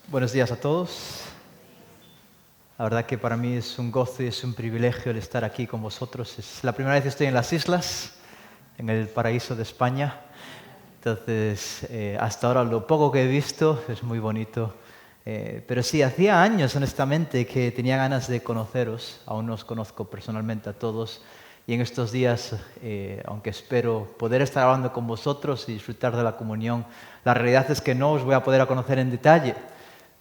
Buenos días a todos. La verdad que para mí es un gozo y es un privilegio el estar aquí con vosotros. Es la primera vez que estoy en las islas, en el paraíso de España. Entonces, hasta ahora lo poco que he visto es muy bonito. Pero sí, hacía años, honestamente, que tenía ganas de conoceros. Aún no os conozco personalmente a todos. Y en estos días, aunque espero poder estar hablando con vosotros y disfrutar de la comunión, la realidad es que no os voy a poder conocer en detalle.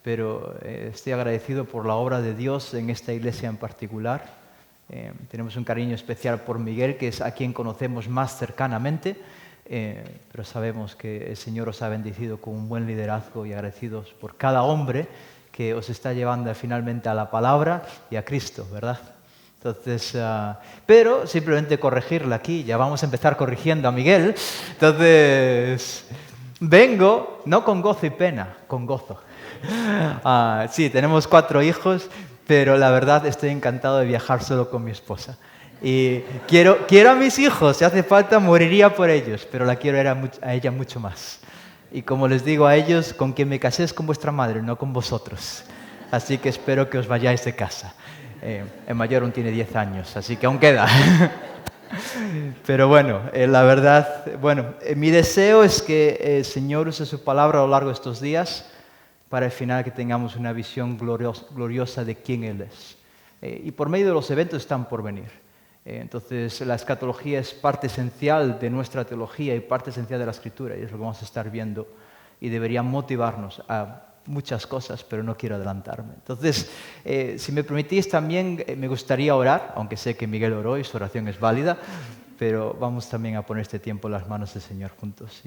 Pero estoy agradecido por la obra de Dios en esta iglesia en particular. Tenemos un cariño especial por Miguel, que es a quien conocemos más cercanamente, pero sabemos que el Señor os ha bendecido con un buen liderazgo y agradecidos por cada hombre que os está llevando finalmente a la palabra y a Cristo, ¿verdad? Entonces, pero simplemente corregirle aquí, ya vamos a empezar corrigiendo a Miguel. Entonces, vengo no con gozo y pena, con gozo. Sí, tenemos 4 hijos, pero la verdad estoy encantado de viajar solo con mi esposa. Y quiero a mis hijos, si hace falta moriría por ellos, pero la quiero a ella mucho más. Y como les digo a ellos, con quien me casé es con vuestra madre, no con vosotros. Así que espero que os vayáis de casa. El mayor aún tiene 10 años, así que aún queda. Pero bueno, la verdad, mi deseo es que el Señor use su palabra a lo largo de estos días para al final que tengamos una visión gloriosa de quién Él es. Y por medio de los eventos están por venir. Entonces, la escatología es parte esencial de nuestra teología y parte esencial de la Escritura, y es lo que vamos a estar viendo, y debería motivarnos a muchas cosas, pero no quiero adelantarme. Entonces, si me permitís, también me gustaría orar, aunque sé que Miguel oró y su oración es válida, pero vamos también a poner este tiempo en las manos del Señor juntos.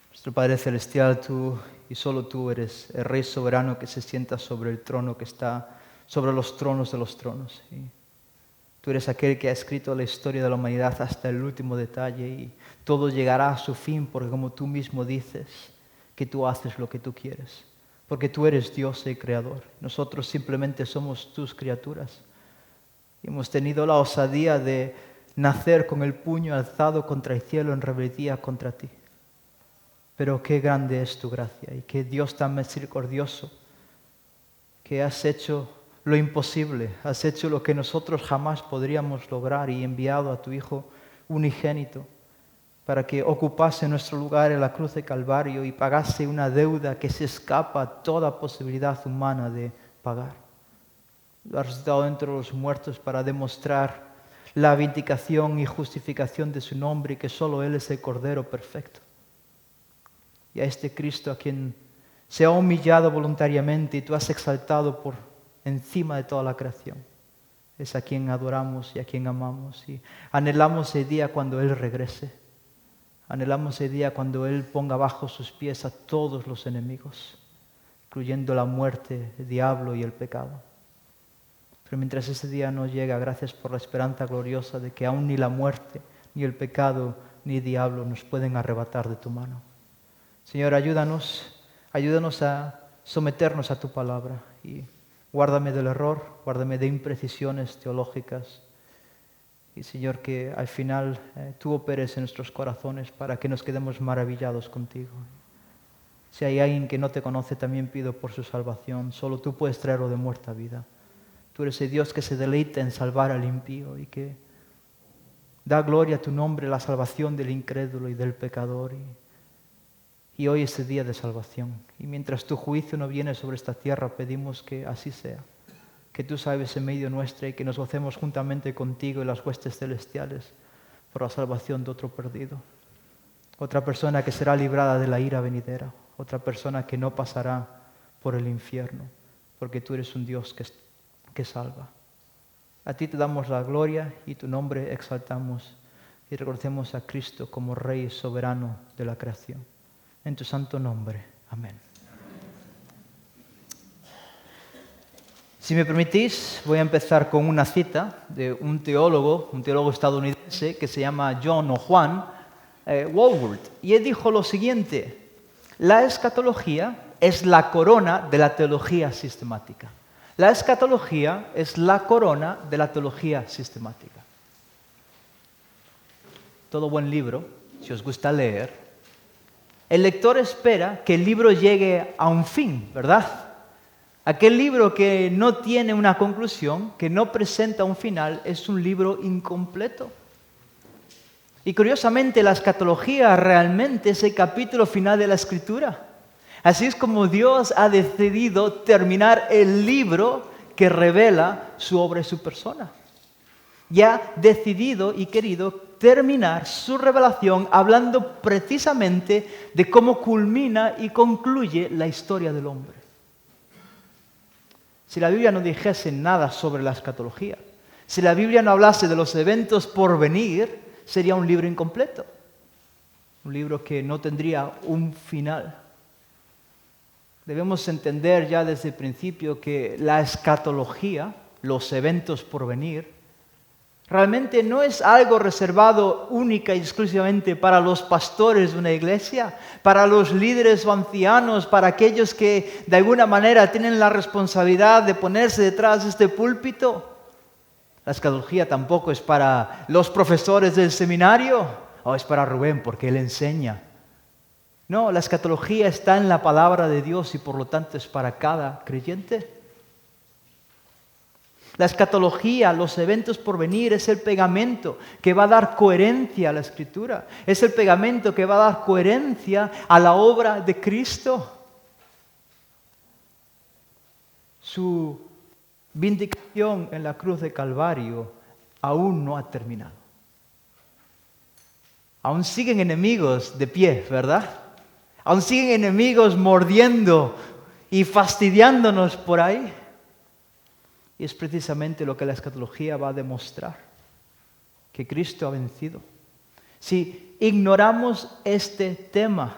Nuestro Padre Celestial, tú y solo tú eres el Rey soberano que se sienta sobre el trono que está sobre los tronos de los tronos. Tú eres aquel que ha escrito la historia de la humanidad hasta el último detalle y todo llegará a su fin porque como tú mismo dices, que tú haces lo que tú quieres. Porque tú eres Dios y Creador. Nosotros simplemente somos tus criaturas. Y hemos tenido la osadía de nacer con el puño alzado contra el cielo en rebeldía contra ti. Pero qué grande es tu gracia y qué Dios tan misericordioso que has hecho lo imposible, has hecho lo que nosotros jamás podríamos lograr y enviado a tu Hijo unigénito para que ocupase nuestro lugar en la cruz de Calvario y pagase una deuda que se escapa a toda posibilidad humana de pagar. Lo has resucitado entre los muertos para demostrar la vindicación y justificación de su nombre y que solo Él es el Cordero perfecto. Y a este Cristo a quien se ha humillado voluntariamente y tú has exaltado por encima de toda la creación. Es a quien adoramos y a quien amamos. Y anhelamos el día cuando Él regrese. Anhelamos el día cuando Él ponga bajo sus pies a todos los enemigos, incluyendo la muerte, el diablo y el pecado. Pero mientras ese día no llega, gracias por la esperanza gloriosa de que aún ni la muerte, ni el pecado, ni el diablo nos pueden arrebatar de tu mano. Señor, ayúdanos a someternos a tu palabra y guárdame del error, guárdame de imprecisiones teológicas y Señor, que al final tú operes en nuestros corazones para que nos quedemos maravillados contigo. Si hay alguien que no te conoce, también pido por su salvación. Solo tú puedes traerlo de muerta a vida. Tú eres el Dios que se deleita en salvar al impío y que da gloria a tu nombre, la salvación del incrédulo y del pecador. Y hoy es el día de salvación. Y mientras tu juicio no viene sobre esta tierra, pedimos que así sea. Que tú salves en medio nuestra y que nos gocemos juntamente contigo y las huestes celestiales por la salvación de otro perdido. Otra persona que será librada de la ira venidera. Otra persona que no pasará por el infierno. Porque tú eres un Dios que salva. A ti te damos la gloria y tu nombre exaltamos. Y reconocemos a Cristo como Rey soberano de la creación. En tu santo nombre. Amén. Si me permitís, voy a empezar con una cita de un teólogo estadounidense que se llama John o Juan Walworth. Y él dijo lo siguiente: la escatología es la corona de la teología sistemática. La escatología es la corona de la teología sistemática. Todo buen libro si os gusta leer, el lector espera que el libro llegue a un fin, ¿verdad? Aquel libro que no tiene una conclusión, que no presenta un final, es un libro incompleto. Y curiosamente, la escatología realmente es el capítulo final de la Escritura. Así es como Dios ha decidido terminar el libro que revela su obra y su persona. Y ha decidido y querido terminar su revelación hablando precisamente de cómo culmina y concluye la historia del hombre. Si la Biblia no dijese nada sobre la escatología, si la Biblia no hablase de los eventos por venir, sería un libro incompleto. Un libro que no tendría un final. Debemos entender ya desde el principio que la escatología, los eventos por venir, realmente no es algo reservado única y exclusivamente para los pastores de una iglesia, para los líderes o ancianos, para aquellos que de alguna manera tienen la responsabilidad de ponerse detrás de este púlpito. La escatología tampoco es para los profesores del seminario, o es para Rubén porque él enseña. No, la escatología está en la palabra de Dios y por lo tanto es para cada creyente. La escatología, los eventos por venir, es el pegamento que va a dar coherencia a la Escritura. Es el pegamento que va a dar coherencia a la obra de Cristo. Su vindicación en la cruz de Calvario aún no ha terminado. Aún siguen enemigos de pie, ¿verdad? Aún siguen enemigos mordiendo y fastidiándonos por ahí. Y es precisamente lo que la escatología va a demostrar, que Cristo ha vencido. Si ignoramos este tema,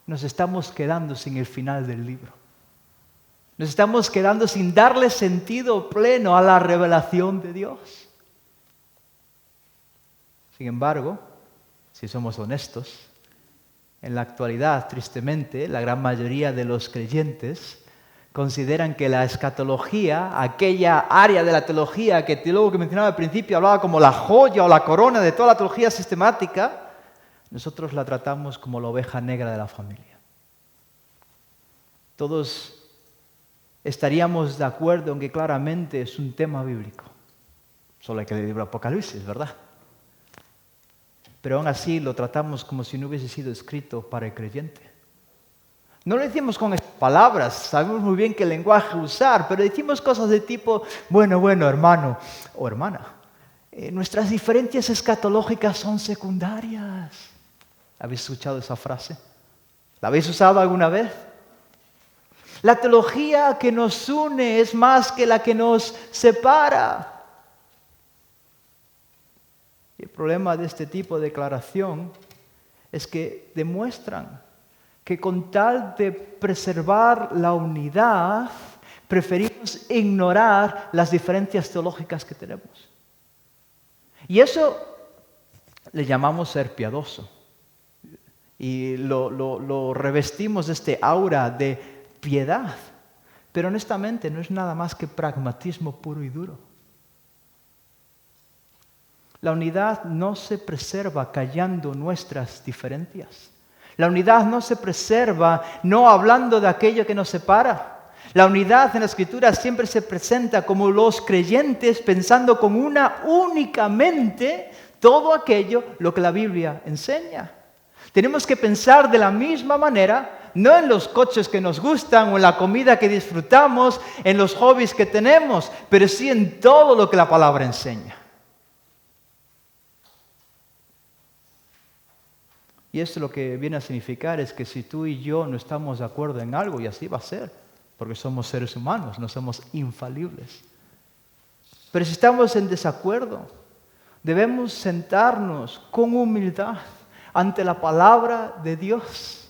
nos estamos quedando sin el final del libro. Nos estamos quedando sin darle sentido pleno a la revelación de Dios. Sin embargo, si somos honestos, en la actualidad, tristemente, la gran mayoría de los creyentes consideran que la escatología, aquella área de la teología que el teólogo que mencionaba al principio hablaba como la joya o la corona de toda la teología sistemática, nosotros la tratamos como la oveja negra de la familia. Todos estaríamos de acuerdo en que claramente es un tema bíblico. Solo hay que leer el libro de Apocalipsis, ¿verdad? Pero aún así lo tratamos como si no hubiese sido escrito para el creyente. No lo decimos con estas palabras, sabemos muy bien qué lenguaje usar, pero decimos cosas de tipo, bueno, hermano o hermana, nuestras diferencias escatológicas son secundarias. ¿Habéis escuchado esa frase? ¿La habéis usado alguna vez? La teología que nos une es más que la que nos separa. Y el problema de este tipo de declaración es que demuestran que con tal de preservar la unidad, preferimos ignorar las diferencias teológicas que tenemos. Y eso le llamamos ser piadoso. Y lo revestimos de este aura de piedad. Pero honestamente no es nada más que pragmatismo puro y duro. La unidad no se preserva callando nuestras diferencias. La unidad no se preserva no hablando de aquello que nos separa. La unidad en la Escritura siempre se presenta como los creyentes pensando con una única mente todo aquello lo que la Biblia enseña. Tenemos que pensar de la misma manera, no en los coches que nos gustan o en la comida que disfrutamos, en los hobbies que tenemos, pero sí en todo lo que la palabra enseña. Y esto lo que viene a significar es que si tú y yo no estamos de acuerdo en algo, y así va a ser, porque somos seres humanos, no somos infalibles. Pero si estamos en desacuerdo, debemos sentarnos con humildad ante la palabra de Dios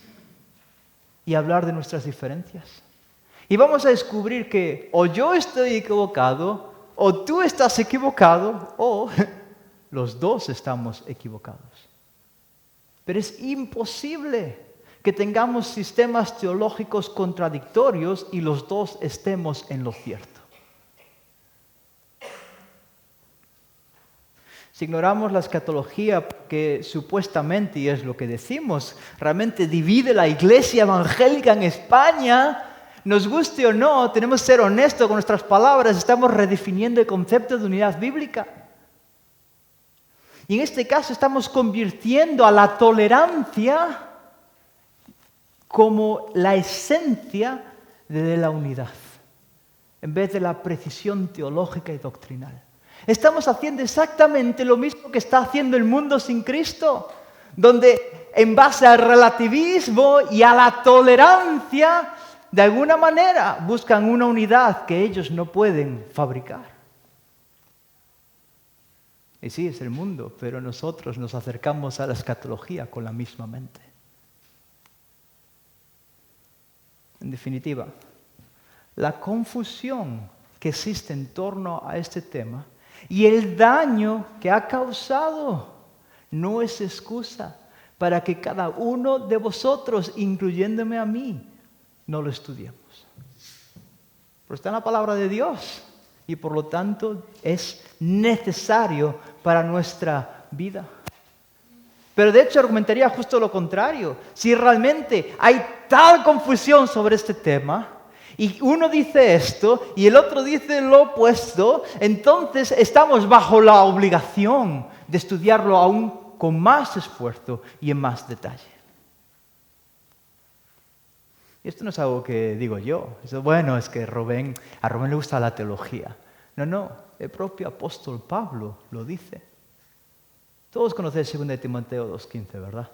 y hablar de nuestras diferencias. Y vamos a descubrir que o yo estoy equivocado, o tú estás equivocado, o los dos estamos equivocados. Pero es imposible que tengamos sistemas teológicos contradictorios y los dos estemos en lo cierto. Si ignoramos la escatología que supuestamente, y es lo que decimos, realmente divide la iglesia evangélica en España, nos guste o no, tenemos que ser honestos con nuestras palabras, estamos redefiniendo el concepto de unidad bíblica. Y en este caso estamos convirtiendo a la tolerancia como la esencia de la unidad, en vez de la precisión teológica y doctrinal. Estamos haciendo exactamente lo mismo que está haciendo el mundo sin Cristo, donde en base al relativismo y a la tolerancia, de alguna manera buscan una unidad que ellos no pueden fabricar. Y sí, es el mundo, pero nosotros nos acercamos a la escatología con la misma mente. En definitiva, la confusión que existe en torno a este tema y el daño que ha causado no es excusa para que cada uno de vosotros, incluyéndome a mí, no lo estudiemos. Pero está en la palabra de Dios y por lo tanto es necesario para nuestra vida. Pero de hecho argumentaría justo lo contrario. Si realmente hay tal confusión sobre este tema, y uno dice esto y el otro dice lo opuesto, entonces estamos bajo la obligación de estudiarlo aún con más esfuerzo y en más detalle. Y esto no es algo que digo yo. Bueno, es que a Rubén le gusta la teología. No, el propio apóstol Pablo lo dice. Todos conocéis 2 Timoteo 2:15, ¿verdad?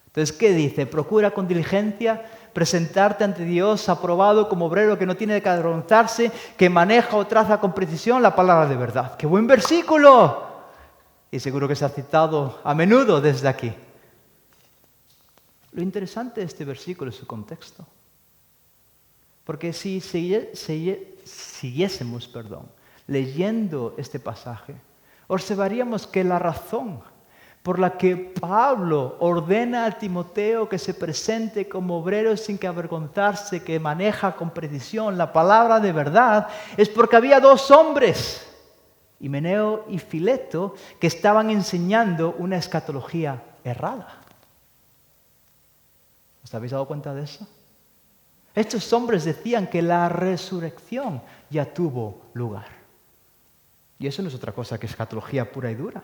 Entonces, ¿qué dice? Procura con diligencia presentarte ante Dios aprobado como obrero que no tiene que avergonzarse, que maneja o traza con precisión la palabra de verdad. ¡Qué buen versículo! Y seguro que se ha citado a menudo desde aquí. Lo interesante de este versículo es su contexto. Porque si siguiésemos leyendo este pasaje, observaríamos que la razón por la que Pablo ordena a Timoteo que se presente como obrero sin que avergonzarse, que maneja con precisión la palabra de verdad, es porque había 2 hombres, Himeneo y Fileto, que estaban enseñando una escatología errada. ¿Os habéis dado cuenta de eso? Estos hombres decían que la resurrección ya tuvo lugar. Y eso no es otra cosa que escatología pura y dura.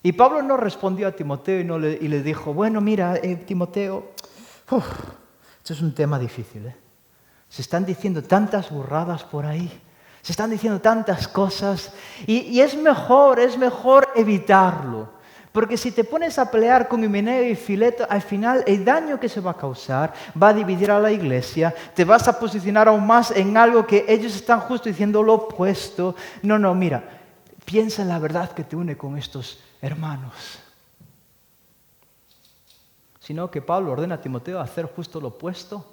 Y Pablo no respondió a Timoteo y le dijo, bueno, mira, Timoteo, esto es un tema difícil. Se están diciendo tantas burradas por ahí, se están diciendo tantas cosas, y es mejor evitarlo. Porque si te pones a pelear con Himeneo y Fileto, al final el daño que se va a causar va a dividir a la iglesia, te vas a posicionar aún más en algo que ellos están justo diciendo lo opuesto. No, mira, piensa en la verdad que te une con estos hermanos. Sino que Pablo ordena a Timoteo a hacer justo lo opuesto.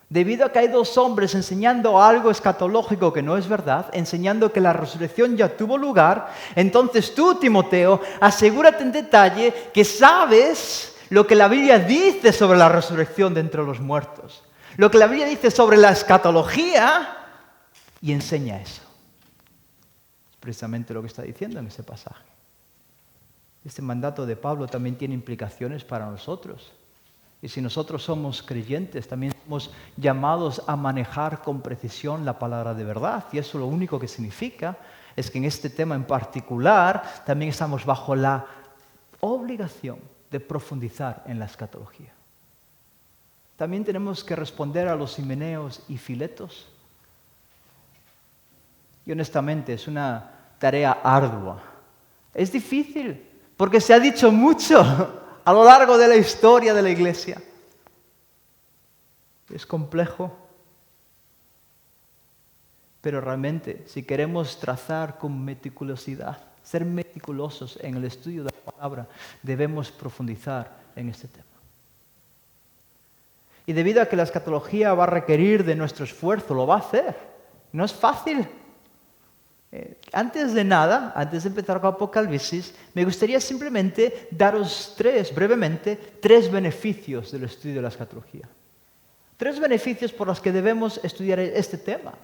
Debido a que hay 2 hombres enseñando algo escatológico que no es verdad, enseñando que la resurrección ya tuvo lugar, entonces tú, Timoteo, asegúrate en detalle que sabes lo que la Biblia dice sobre la resurrección de entre los muertos, lo que la Biblia dice sobre la escatología, y enseña eso. Es precisamente lo que está diciendo en ese pasaje. Este mandato de Pablo también tiene implicaciones para nosotros. Y si nosotros somos creyentes, también somos llamados a manejar con precisión la palabra de verdad. Y eso lo único que significa es que en este tema en particular también estamos bajo la obligación de profundizar en la escatología. También tenemos que responder a los Himeneos y Filetos. Y honestamente es una tarea ardua. Es difícil porque se ha dicho mucho a lo largo de la historia de la iglesia. Es complejo, pero realmente si queremos trazar con meticulosidad, ser meticulosos en el estudio de la palabra, debemos profundizar en este tema. Y debido a que la escatología va a requerir de nuestro esfuerzo, lo va a hacer. No es fácil. Antes de empezar con Apocalipsis, me gustaría simplemente daros brevemente tres beneficios del estudio de la escatología. 3 beneficios por los que debemos estudiar este tema.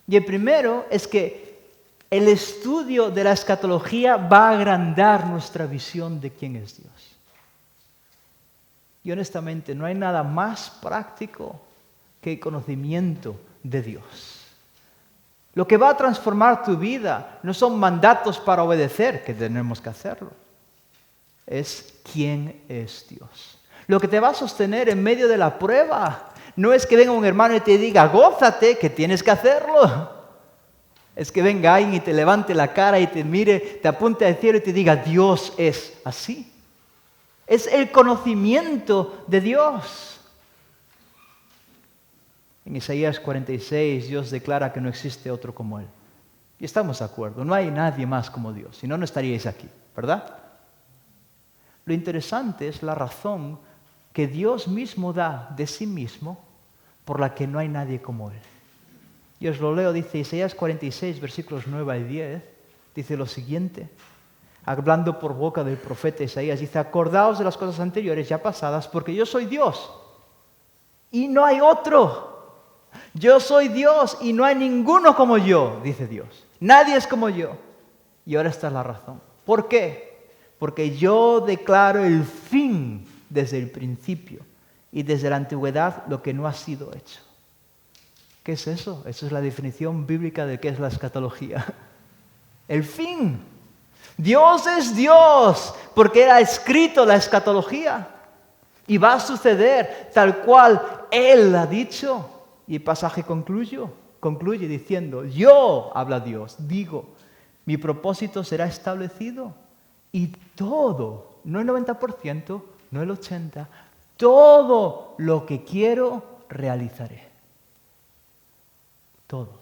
Y el primero es que El estudio de la escatología va a agrandar nuestra visión de quién es Dios. Y honestamente, no hay nada más práctico que el conocimiento de Dios. Lo que va a transformar tu vida no son mandatos para obedecer, que tenemos que hacerlo. Es quién es Dios. Lo que te va a sostener en medio de la prueba no es que venga un hermano y te diga, gózate, que tienes que hacerlo. Es que venga alguien y te levante la cara y te mire, te apunte al cielo y te diga, Dios es así. Es el conocimiento de Dios. En Isaías 46 Dios declara que no existe otro como Él. Y estamos de acuerdo, no hay nadie más como Dios, si no, no estaríais aquí, ¿verdad? Lo interesante es la razón que Dios mismo da de sí mismo por la que no hay nadie como Él. Y os lo leo, dice Isaías 46, versículos 9 al 10, dice lo siguiente, hablando por boca del profeta Isaías, dice, acordaos de las cosas anteriores ya pasadas, porque yo soy Dios y no hay otro. Yo soy Dios y no hay ninguno como yo, dice Dios. Nadie es como yo. Y ahora esta es la razón. ¿Por qué? Porque yo declaro el fin desde el principio y desde la antigüedad lo que no ha sido hecho. ¿Qué es eso? Esa es la definición bíblica de qué es la escatología. El fin. Dios es Dios porque era escrito la escatología. Y va a suceder tal cual Él ha dicho. Y el pasaje concluye diciendo, yo, habla Dios, digo, mi propósito será establecido. Y todo, no el 90%, no el 80%, todo lo que quiero realizaré. Todo.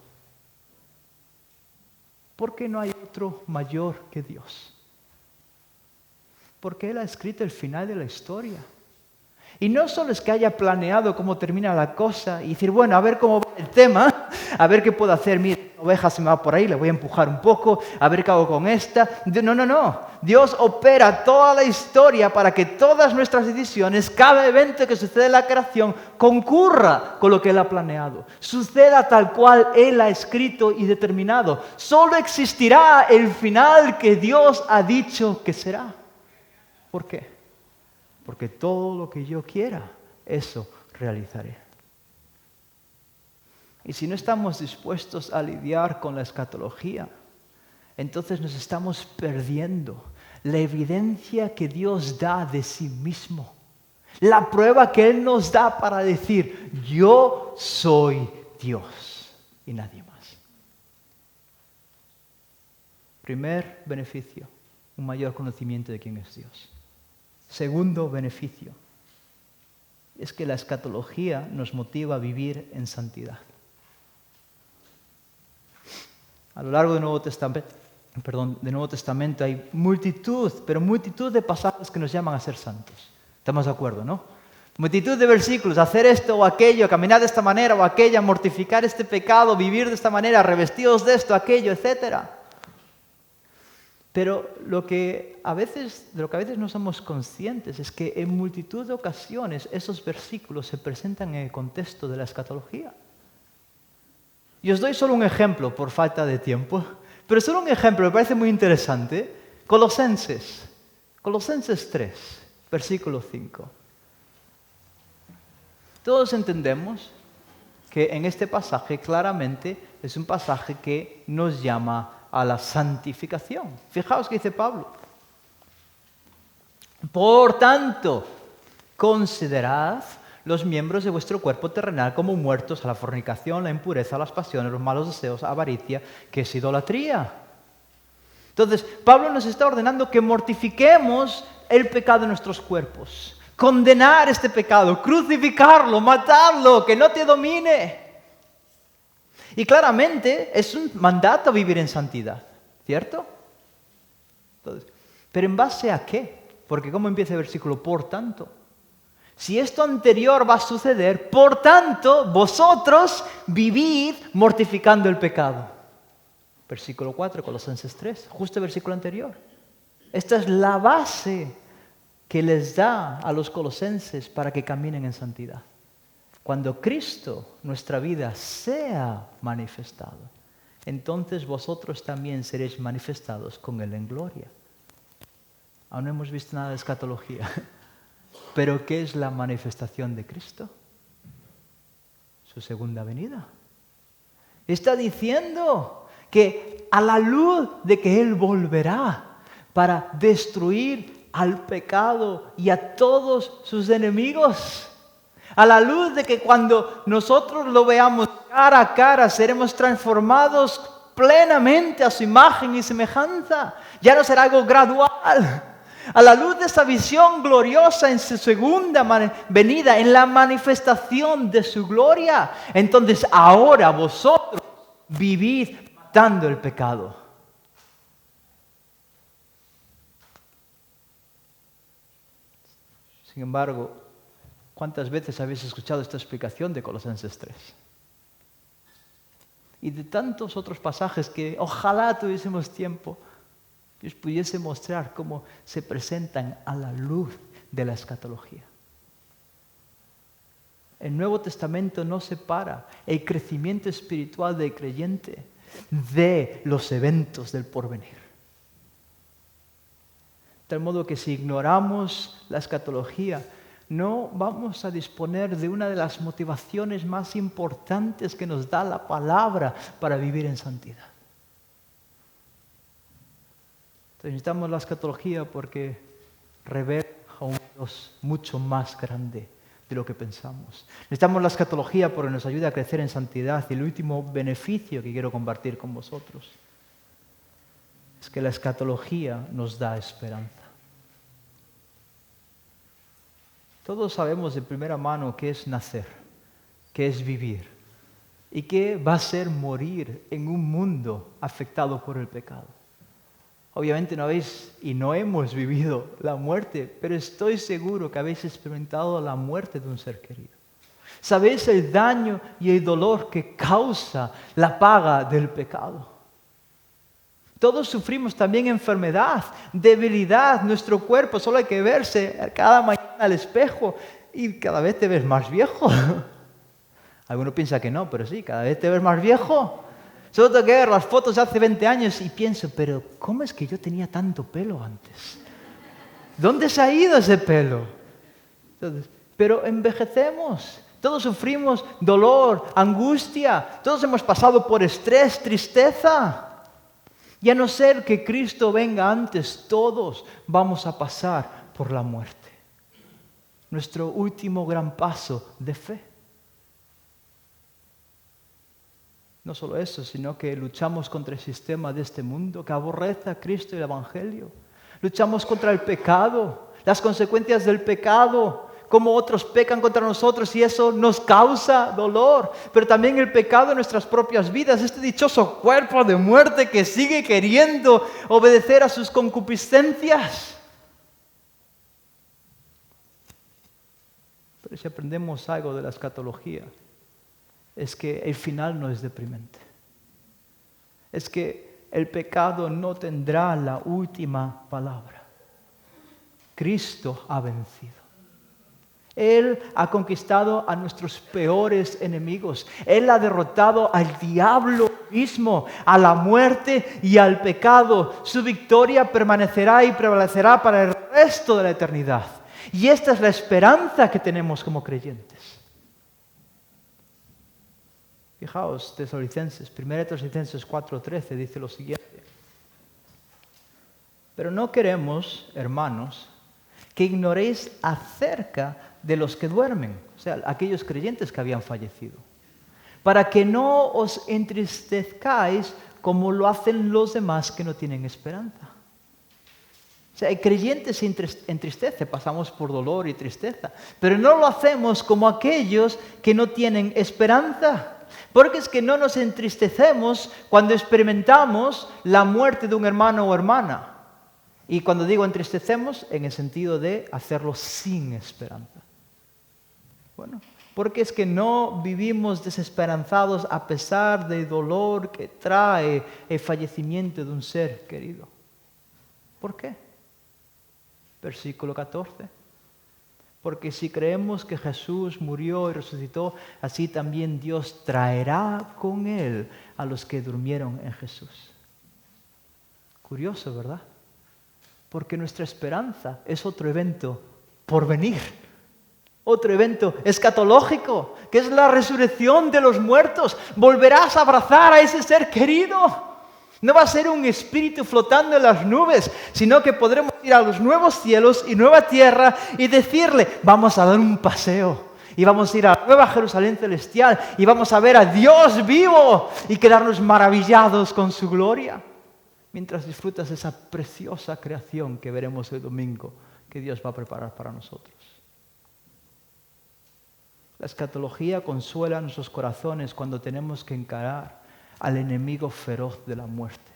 ¿Por qué no hay otro mayor que Dios? Porque Él ha escrito el final de la historia. Y no solo es que haya planeado cómo termina la cosa y decir, bueno, a ver cómo va el tema, a ver qué puedo hacer, mire, la oveja se me va por ahí, le voy a empujar un poco, a ver qué hago con esta. No. Dios opera toda la historia para que todas nuestras decisiones, cada evento que sucede en la creación, concurra con lo que Él ha planeado. Suceda tal cual Él ha escrito y determinado. Solo existirá el final que Dios ha dicho que será. ¿Por qué? Porque todo lo que yo quiera, eso realizaré. Y si no estamos dispuestos a lidiar con la escatología, entonces nos estamos perdiendo la evidencia que Dios da de sí mismo. La prueba que Él nos da para decir, yo soy Dios y nadie más. Primer beneficio, un mayor conocimiento de quién es Dios. Segundo beneficio, es que la escatología nos motiva a vivir en santidad. A lo largo del Nuevo Testamento hay multitud de pasajes que nos llaman a ser santos. ¿Estamos de acuerdo, no? Multitud de versículos, hacer esto o aquello, caminar de esta manera o aquella, mortificar este pecado, vivir de esta manera, revestidos de esto, aquello, etcétera. Pero de lo que a veces no somos conscientes es que en multitud de ocasiones esos versículos se presentan en el contexto de la escatología. Y os doy solo un ejemplo por falta de tiempo, pero solo un ejemplo, me parece muy interesante. Colosenses 3, versículo 5. Todos entendemos que en este pasaje claramente es un pasaje que nos llama a la santificación. Fijaos que dice Pablo. Por tanto, considerad los miembros de vuestro cuerpo terrenal como muertos a la fornicación, la impureza, las pasiones, los malos deseos, avaricia, que es idolatría. Entonces, Pablo nos está ordenando que mortifiquemos el pecado de nuestros cuerpos, condenar este pecado, crucificarlo, matarlo, que no te domine. Y claramente es un mandato vivir en santidad, ¿cierto? Entonces, ¿pero en base a qué? Porque ¿cómo empieza el versículo? Por tanto. Si esto anterior va a suceder, por tanto, vosotros vivid mortificando el pecado. Versículo 4, Colosenses 3, justo el versículo anterior. Esta es la base que les da a los colosenses para que caminen en santidad. Cuando Cristo, nuestra vida, sea manifestado, entonces vosotros también seréis manifestados con Él en gloria. Aún no hemos visto nada de escatología. ¿Pero qué es la manifestación de Cristo? Su segunda venida. Está diciendo que a la luz de que Él volverá para destruir al pecado y a todos sus enemigos, a la luz de que cuando nosotros lo veamos cara a cara seremos transformados plenamente a su imagen y semejanza, ya no será algo gradual. A la luz de esa visión gloriosa en su segunda venida, en la manifestación de su gloria, entonces ahora vosotros vivid matando el pecado. Sin embargo, ¿cuántas veces habéis escuchado esta explicación de Colosenses 3? Y de tantos otros pasajes que ojalá tuviésemos tiempo que os pudiese mostrar cómo se presentan a la luz de la escatología. El Nuevo Testamento no separa el crecimiento espiritual del creyente de los eventos del porvenir. De tal modo que si ignoramos la escatología, no vamos a disponer de una de las motivaciones más importantes que nos da la palabra para vivir en santidad. Entonces necesitamos la escatología porque revela a un Dios mucho más grande de lo que pensamos. Necesitamos la escatología porque nos ayuda a crecer en santidad. Y el último beneficio que quiero compartir con vosotros es que la escatología nos da esperanza. Todos sabemos de primera mano qué es nacer, qué es vivir y qué va a ser morir en un mundo afectado por el pecado. Obviamente no habéis y no hemos vivido la muerte, pero estoy seguro que habéis experimentado la muerte de un ser querido. Sabéis el daño y el dolor que causa la paga del pecado. Todos sufrimos también enfermedad, debilidad. Nuestro cuerpo solo hay que verse cada mañana al espejo y cada vez te ves más viejo. Alguno piensa que no, pero sí, cada vez te ves más viejo. Solo tengo que ver las fotos de hace 20 años y pienso, pero ¿cómo es que yo tenía tanto pelo antes? ¿Dónde se ha ido ese pelo? Entonces, pero envejecemos, todos sufrimos dolor, angustia, todos hemos pasado por estrés, tristeza. Y a no ser que Cristo venga antes, todos vamos a pasar por la muerte. Nuestro último gran paso de fe. No solo eso, sino que luchamos contra el sistema de este mundo que aborrece a Cristo y el Evangelio. Luchamos contra el pecado, las consecuencias del pecado, cómo otros pecan contra nosotros y eso nos causa dolor. Pero también el pecado en nuestras propias vidas, este dichoso cuerpo de muerte que sigue queriendo obedecer a sus concupiscencias. Pero si aprendemos algo de la escatología, es que el final no es deprimente. Es que el pecado no tendrá la última palabra. Cristo ha vencido. Él ha conquistado a nuestros peores enemigos. Él ha derrotado al diablo mismo, a la muerte y al pecado. Su victoria permanecerá y prevalecerá para el resto de la eternidad. Y esta es la esperanza que tenemos como creyentes. Fijaos, Tesalonicenses, 1 Tesalonicenses 4:13 dice lo siguiente. Pero no queremos, hermanos, que ignoréis acerca de los que duermen, o sea, aquellos creyentes que habían fallecido, para que no os entristezcáis como lo hacen los demás que no tienen esperanza. O sea, el creyente se entristece, pasamos por dolor y tristeza, pero no lo hacemos como aquellos que no tienen esperanza. Porque es que no nos entristecemos cuando experimentamos la muerte de un hermano o hermana. Y cuando digo entristecemos, en el sentido de hacerlo sin esperanza. Bueno, porque es que no vivimos desesperanzados a pesar del dolor que trae el fallecimiento de un ser querido. ¿Por qué? Versículo 14. Porque si creemos que Jesús murió y resucitó, así también Dios traerá con Él a los que durmieron en Jesús. Curioso, ¿verdad? Porque nuestra esperanza es otro evento por venir. Otro evento escatológico, que es la resurrección de los muertos. Volverás a abrazar a ese ser querido. No va a ser un espíritu flotando en las nubes, sino que podremos ir a los nuevos cielos y nueva tierra y decirle, vamos a dar un paseo. Y vamos a ir a la nueva Jerusalén celestial y vamos a ver a Dios vivo y quedarnos maravillados con su gloria. Mientras disfrutas de esa preciosa creación que veremos el domingo, que Dios va a preparar para nosotros. La escatología consuela nuestros corazones cuando tenemos que encarar al enemigo feroz de la muerte.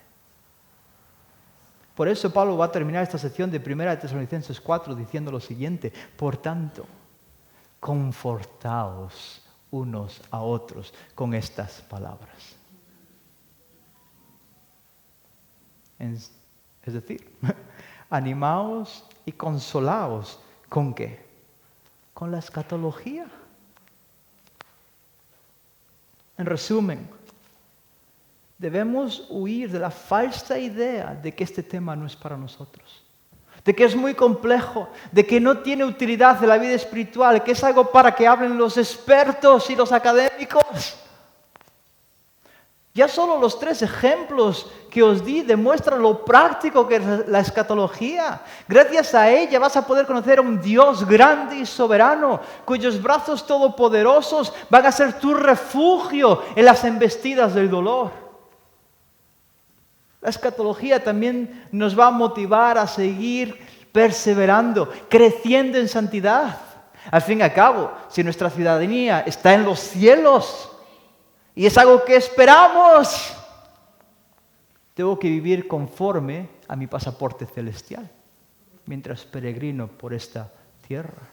Por eso Pablo va a terminar esta sección de 1 Tesalonicenses 4 diciendo lo siguiente: por tanto, confortaos unos a otros con estas palabras. Es decir, animaos y consolaos. ¿Con qué? Con la escatología. En resumen, debemos huir de la falsa idea de que este tema no es para nosotros, de que es muy complejo, de que no tiene utilidad en la vida espiritual, que es algo para que hablen los expertos y los académicos. Ya solo los 3 ejemplos que os di demuestran lo práctico que es la escatología. Gracias a ella vas a poder conocer a un Dios grande y soberano, cuyos brazos todopoderosos van a ser tu refugio en las embestidas del dolor. La escatología también nos va a motivar a seguir perseverando, creciendo en santidad. Al fin y al cabo, si nuestra ciudadanía está en los cielos, y es algo que esperamos, tengo que vivir conforme a mi pasaporte celestial, mientras peregrino por esta tierra.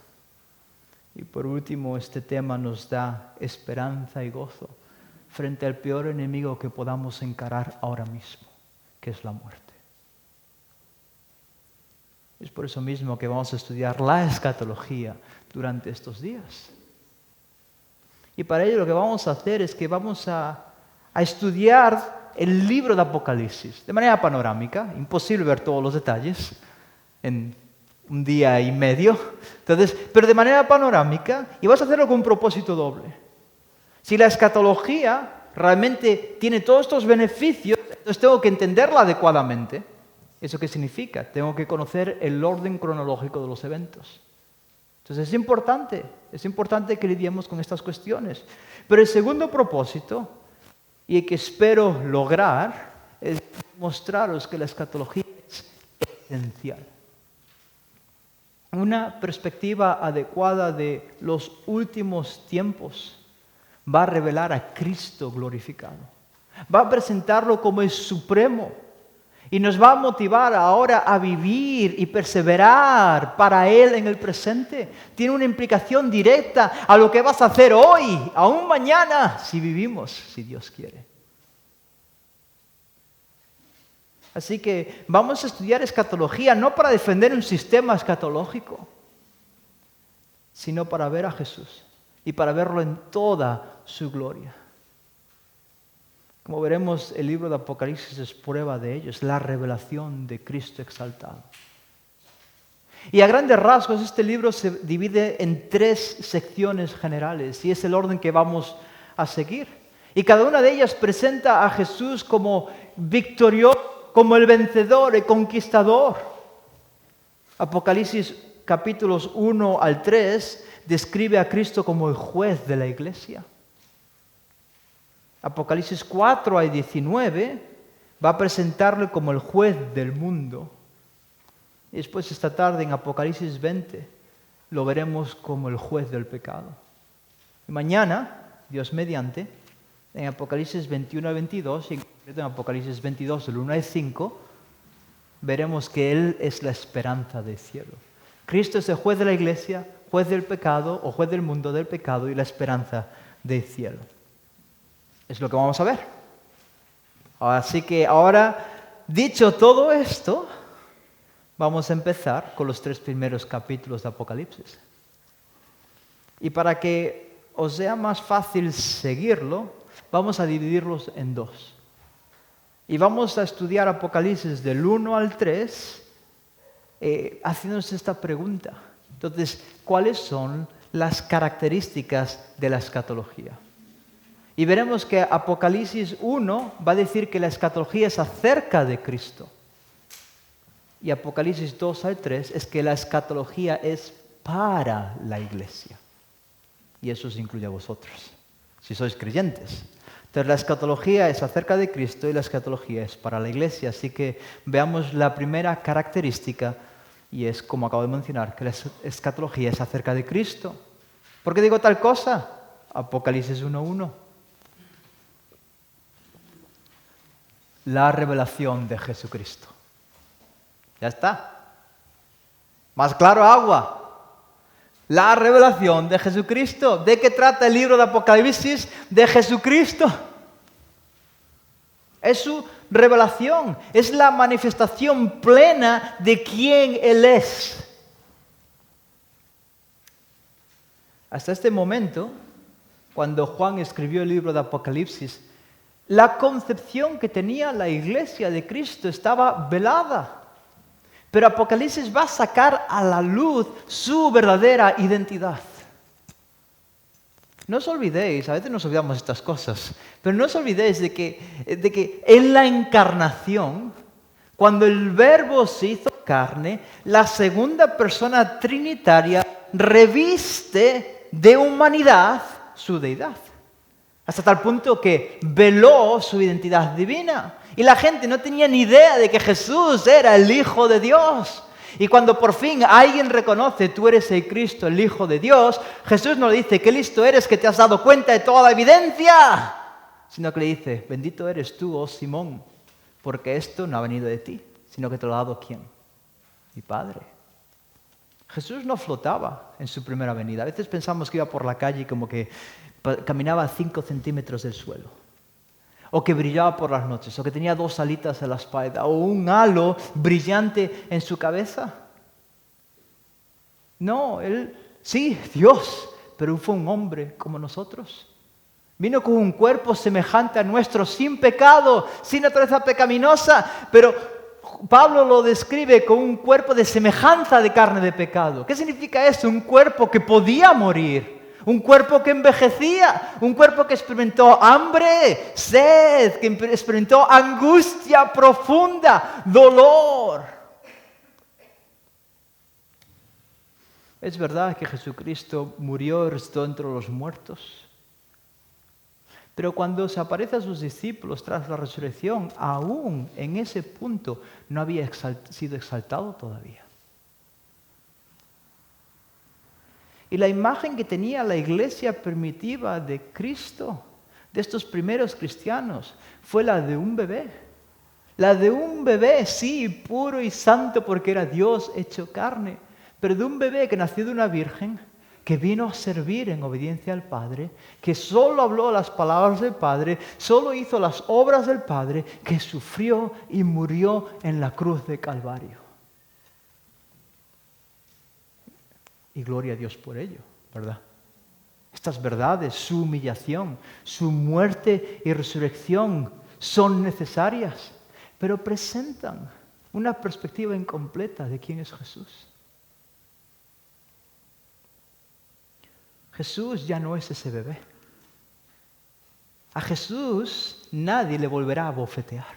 Y por último, este tema nos da esperanza y gozo frente al peor enemigo que podamos encarar ahora mismo, que es la muerte. Es por eso mismo que vamos a estudiar la escatología durante estos días. Y para ello lo que vamos a hacer es que vamos a estudiar el libro de Apocalipsis de manera panorámica. Imposible ver todos los detalles en un día y medio. Entonces, pero de manera panorámica, y vas a hacerlo con un propósito doble. Si la escatología realmente tiene todos estos beneficios, entonces tengo que entenderla adecuadamente. ¿Eso qué significa? Tengo que conocer el orden cronológico de los eventos. Entonces es importante que lidiemos con estas cuestiones. Pero el segundo propósito, y el que espero lograr, es mostraros que la escatología es esencial. Una perspectiva adecuada de los últimos tiempos va a revelar a Cristo glorificado. Va a presentarlo como el supremo. Y nos va a motivar ahora a vivir y perseverar para Él en el presente. Tiene una implicación directa a lo que vas a hacer hoy, aún mañana, si vivimos, si Dios quiere. Así que vamos a estudiar escatología no para defender un sistema escatológico, sino para ver a Jesús y para verlo en toda su gloria. Como veremos, el libro de Apocalipsis es prueba de ello, es la revelación de Cristo exaltado. Y a grandes rasgos este libro se divide en 3 secciones generales y es el orden que vamos a seguir. Y cada una de ellas presenta a Jesús como victorioso, como el vencedor, el conquistador. Apocalipsis capítulos 1 al 3 describe a Cristo como el juez de la iglesia. Apocalipsis 4 al 19 va a presentarle como el juez del mundo. Y después esta tarde en Apocalipsis 20 lo veremos como el juez del pecado. Y mañana, Dios mediante, en Apocalipsis 21 al 22 y en concreto en Apocalipsis 22 del 1 al 5, veremos que Él es la esperanza del cielo. Cristo es el juez de la iglesia, juez del pecado o juez del mundo del pecado y la esperanza del cielo. Es lo que vamos a ver. Así que ahora, dicho todo esto, vamos a empezar con los 3 primeros capítulos de Apocalipsis. Y para que os sea más fácil seguirlo, vamos a dividirlos en dos. Y vamos a estudiar Apocalipsis del 1 al 3, haciéndonos esta pregunta. Entonces, ¿cuáles son las características de la escatología? Y veremos que Apocalipsis 1 va a decir que la escatología es acerca de Cristo. Y Apocalipsis 2 al 3 es que la escatología es para la iglesia. Y eso os incluye a vosotros, si sois creyentes. Entonces la escatología es acerca de Cristo y la escatología es para la iglesia. Así que veamos la primera característica y es, como acabo de mencionar, que la escatología es acerca de Cristo. ¿Por qué digo tal cosa? Apocalipsis 1:1. La revelación de Jesucristo. Ya está. Más claro agua. La revelación de Jesucristo. ¿De qué trata el libro de Apocalipsis? De Jesucristo. Es su revelación. Es la manifestación plena de quién Él es. Hasta este momento, cuando Juan escribió el libro de Apocalipsis, la concepción que tenía la iglesia de Cristo estaba velada. Pero Apocalipsis va a sacar a la luz su verdadera identidad. No os olvidéis, a veces nos olvidamos estas cosas, pero no os olvidéis de que en la encarnación, cuando el Verbo se hizo carne, la segunda persona trinitaria reviste de humanidad su deidad. Hasta tal punto que veló su identidad divina. Y la gente no tenía ni idea de que Jesús era el Hijo de Dios. Y cuando por fin alguien reconoce, tú eres el Cristo, el Hijo de Dios, Jesús no le dice, qué listo eres que te has dado cuenta de toda la evidencia, sino que le dice, bendito eres tú, oh Simón, porque esto no ha venido de ti, sino que te lo ha dado ¿quién? Mi Padre. Jesús no flotaba en su primera venida. A veces pensamos que iba por la calle y como que caminaba a 5 centímetros del suelo. O que brillaba por las noches, o que tenía 2 alitas en la espalda, o un halo brillante en su cabeza. No, Él, sí, Dios, pero fue un hombre como nosotros. Vino con un cuerpo semejante a nuestro, sin pecado, sin naturaleza pecaminosa, pero Pablo lo describe con un cuerpo de semejanza de carne de pecado. ¿Qué significa eso? Un cuerpo que podía morir. Un cuerpo que envejecía, un cuerpo que experimentó hambre, sed, que experimentó angustia profunda, dolor. Es verdad que Jesucristo murió y resucitó entre los muertos. Pero cuando se aparece a sus discípulos tras la resurrección, aún en ese punto no había sido exaltado todavía. Y la imagen que tenía la iglesia primitiva de Cristo, de estos primeros cristianos, fue la de un bebé. La de un bebé, sí, puro y santo porque era Dios hecho carne, pero de un bebé que nació de una virgen, que vino a servir en obediencia al Padre, que solo habló las palabras del Padre, solo hizo las obras del Padre, que sufrió y murió en la cruz de Calvario. Y gloria a Dios por ello, ¿verdad? Estas verdades, su humillación, su muerte y resurrección son necesarias, pero presentan una perspectiva incompleta de quién es Jesús. Jesús ya no es ese bebé. A Jesús nadie le volverá a bofetear.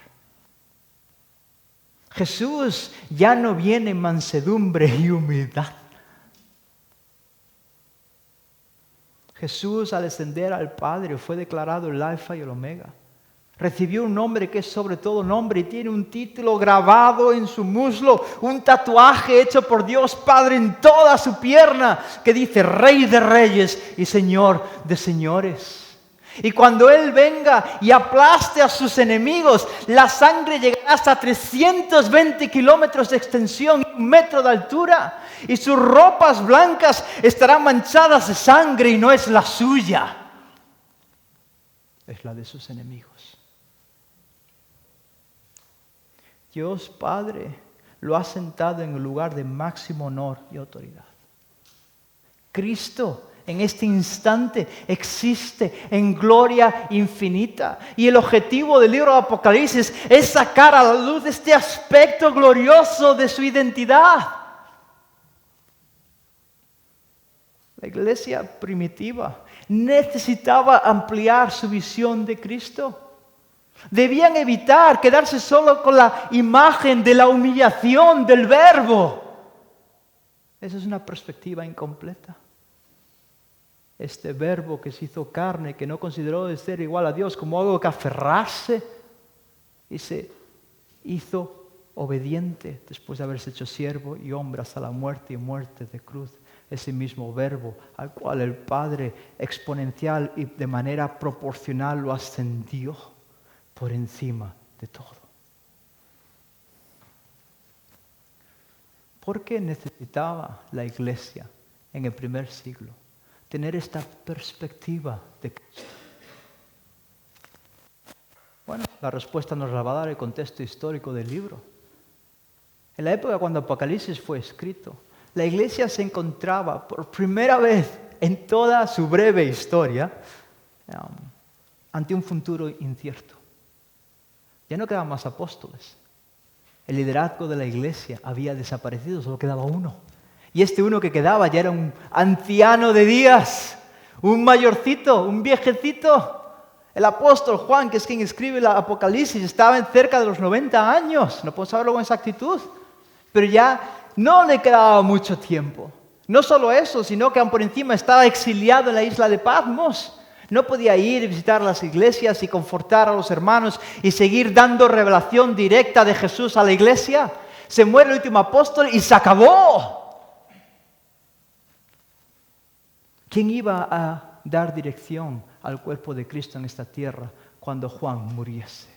Jesús ya no viene en mansedumbre y humildad. Jesús, al ascender al Padre, fue declarado el Alfa y el Omega. Recibió un nombre que es sobre todo nombre y tiene un título grabado en su muslo, un tatuaje hecho por Dios Padre en toda su pierna que dice Rey de Reyes y Señor de Señores. Y cuando Él venga y aplaste a sus enemigos, la sangre llegará hasta 320 kilómetros de extensión y 1 metro de altura. Y sus ropas blancas estarán manchadas de sangre y no es la suya, es la de sus enemigos. Dios Padre lo ha sentado en el lugar de máximo honor y autoridad. Cristo en este instante, existe en gloria infinita. Y el objetivo del libro de Apocalipsis es sacar a la luz este aspecto glorioso de su identidad. La iglesia primitiva necesitaba ampliar su visión de Cristo. Debían evitar quedarse solo con la imagen de la humillación del Verbo. Esa es una perspectiva incompleta. Este Verbo que se hizo carne, que no consideró de ser igual a Dios como algo que aferrarse, y se hizo obediente después de haberse hecho siervo y hombre hasta la muerte y muerte de cruz. Ese mismo Verbo al cual el Padre exponencial y de manera proporcional lo ascendió por encima de todo. ¿Por qué necesitaba la iglesia en el primer siglo tener esta perspectiva de Cristo? Bueno, la respuesta nos la va a dar el contexto histórico del libro. En la época cuando Apocalipsis fue escrito, la iglesia se encontraba por primera vez en toda su breve historia ante un futuro incierto. Ya no quedaban más apóstoles. El liderazgo de la iglesia había desaparecido, solo quedaba uno. Y este uno que quedaba ya era un anciano de días, un mayorcito, un viejecito. El apóstol Juan, que es quien escribe el Apocalipsis, estaba en cerca de los 90 años. No puedo saberlo con exactitud. Pero ya no le quedaba mucho tiempo. No solo eso, sino que aún por encima estaba exiliado en la isla de Patmos. No podía ir y visitar las iglesias y confortar a los hermanos y seguir dando revelación directa de Jesús a la iglesia. Se muere el último apóstol y se acabó. ¿Quién iba a dar dirección al cuerpo de Cristo en esta tierra cuando Juan muriese?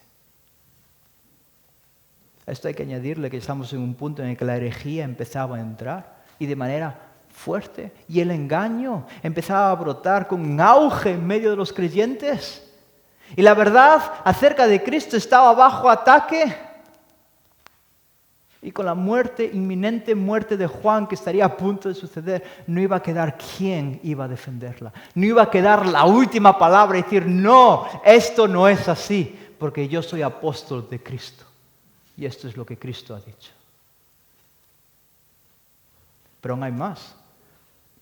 A esto hay que añadirle que estamos en un punto en el que la herejía empezaba a entrar y de manera fuerte, y el engaño empezaba a brotar con un auge en medio de los creyentes. Y la verdad acerca de Cristo estaba bajo ataque. Y con la inminente muerte de Juan que estaría a punto de suceder, no iba a quedar quien iba a defenderla. No iba a quedar la última palabra y decir, no, esto no es así, porque yo soy apóstol de Cristo. Y esto es lo que Cristo ha dicho. Pero aún hay más.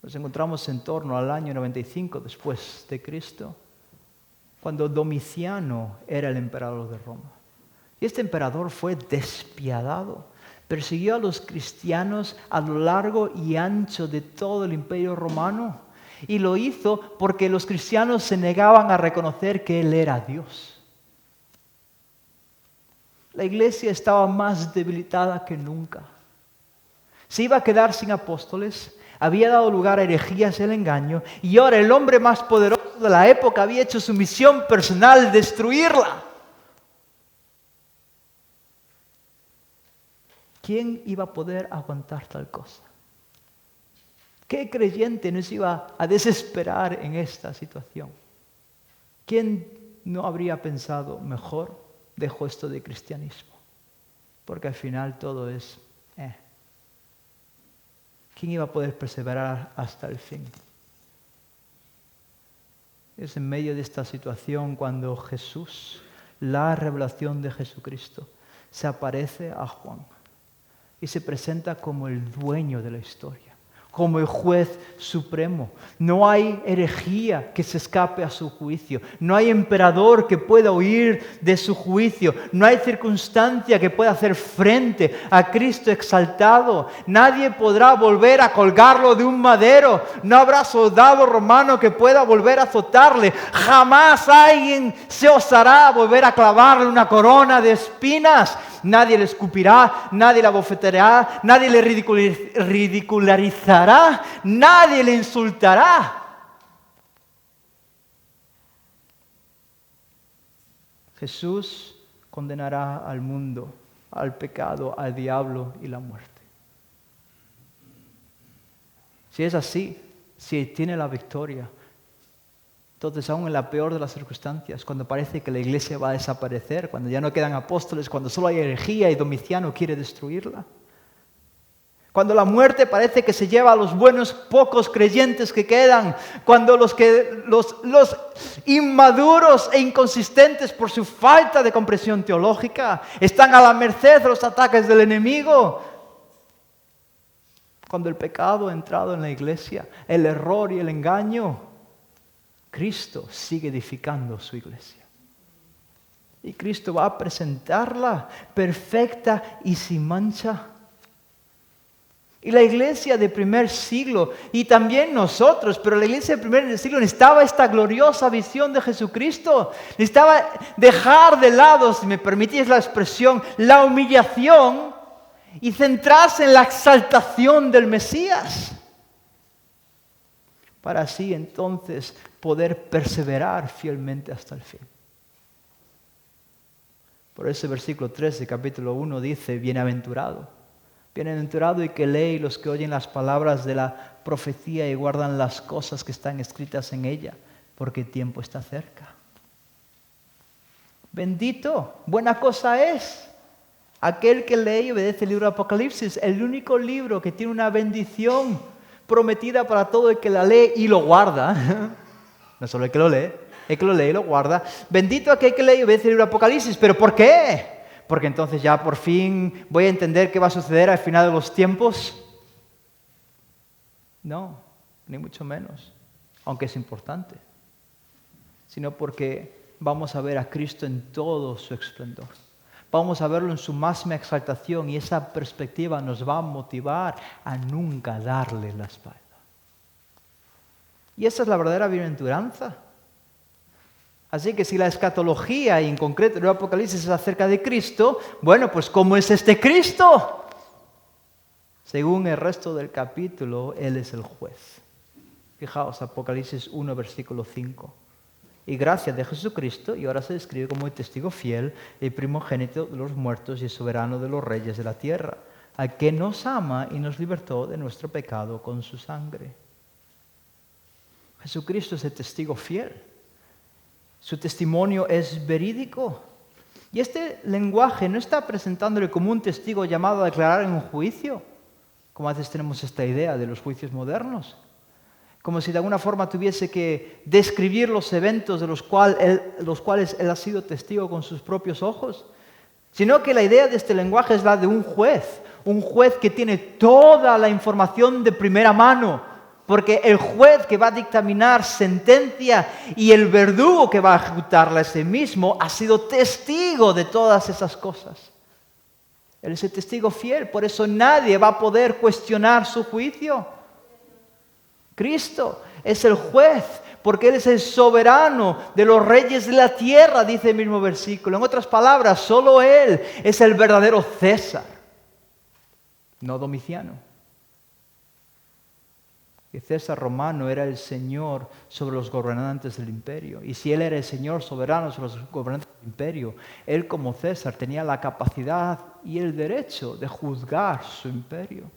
Nos encontramos en torno al año 95 después de Cristo, cuando Domiciano era el emperador de Roma. Y este emperador fue despiadado. Persiguió a los cristianos a lo largo y ancho de todo el imperio romano. Y lo hizo porque los cristianos se negaban a reconocer que Él era Dios. La iglesia estaba más debilitada que nunca. Se iba a quedar sin apóstoles. Había dado lugar a herejías y el engaño, y ahora el hombre más poderoso de la época había hecho su misión personal destruirla. ¿Quién iba a poder aguantar tal cosa? ¿Qué creyente nos iba a desesperar en esta situación? ¿Quién no habría pensado, mejor dejo esto de cristianismo? Porque al final todo es ¿Quién iba a poder perseverar hasta el fin? Es en medio de esta situación cuando Jesús, la revelación de Jesucristo, se aparece a Juan y se presenta como el dueño de la historia, como el juez supremo. No hay herejía que se escape a su juicio. No hay emperador que pueda huir de su juicio. No hay circunstancia que pueda hacer frente a Cristo exaltado. Nadie podrá volver a colgarlo de un madero. No habrá soldado romano que pueda volver a azotarle. Jamás alguien se osará volver a clavarle una corona de espinas. Nadie le escupirá, nadie le abofeteará, nadie le ridicularizará, nadie le insultará. Jesús condenará al mundo, al pecado, al diablo y la muerte. Si es así, si tiene la victoria, entonces aún en la peor de las circunstancias, cuando parece que la iglesia va a desaparecer, cuando ya no quedan apóstoles, cuando solo hay herejía y Domiciano quiere destruirla, Cuando la muerte parece que se lleva a los buenos pocos creyentes que quedan, cuando los inmaduros e inconsistentes por su falta de comprensión teológica están a la merced de los ataques del enemigo, cuando el pecado ha entrado en la iglesia, el error y el engaño, Cristo sigue edificando su iglesia. Y Cristo va a presentarla perfecta y sin mancha. Y la iglesia de primer siglo, y también nosotros, pero la iglesia de primer siglo necesitaba esta gloriosa visión de Jesucristo. Necesitaba dejar de lado, si me permitís la expresión, la humillación y centrarse en la exaltación del Mesías. Para así entonces poder perseverar fielmente hasta el fin. Por ese versículo 13, capítulo 1 dice, bienaventurado. Bienaventurado y que lee y los que oyen las palabras de la profecía y guardan las cosas que están escritas en ella, porque el tiempo está cerca. Bendito, buena cosa es aquel que lee y obedece el libro de Apocalipsis, el único libro que tiene una bendición prometida para todo el que la lee y lo guarda. No solo el que lo lee, el que lo lee y lo guarda. Bendito aquel que lee y obedece el libro de Apocalipsis. ¿Pero por qué? Porque entonces ya por fin voy a entender qué va a suceder al final de los tiempos. No, ni mucho menos, aunque es importante. Sino porque vamos a ver a Cristo en todo su esplendor. Vamos a verlo en su máxima exaltación y esa perspectiva nos va a motivar a nunca darle la espalda. Y esa es la verdadera bienaventuranza. Así que si la escatología, y en concreto el Apocalipsis, es acerca de Cristo, bueno, pues ¿cómo es este Cristo? Según el resto del capítulo, Él es el juez. Fijaos, Apocalipsis 1, versículo 5. Y gracias de Jesucristo, y ahora se describe como el testigo fiel, el primogénito de los muertos y el soberano de los reyes de la tierra, al que nos ama y nos libertó de nuestro pecado con su sangre. Jesucristo es el testigo fiel. Su testimonio es verídico. Y este lenguaje no está presentándole como un testigo llamado a declarar en un juicio, como a veces tenemos esta idea de los juicios modernos, como si de alguna forma tuviese que describir los eventos de los cuales él ha sido testigo con sus propios ojos, sino que la idea de este lenguaje es la de un juez que tiene toda la información de primera mano, porque el juez que va a dictaminar sentencia y el verdugo que va a ejecutarla ese mismo ha sido testigo de todas esas cosas. Él es el testigo fiel, por eso nadie va a poder cuestionar su juicio. Cristo es el juez, porque Él es el soberano de los reyes de la tierra, dice el mismo versículo. En otras palabras, solo Él es el verdadero César, no Domiciano. Que César romano era el señor sobre los gobernantes del imperio. Y si él era el señor soberano sobre los gobernantes del imperio, él como César tenía la capacidad y el derecho de juzgar su imperio.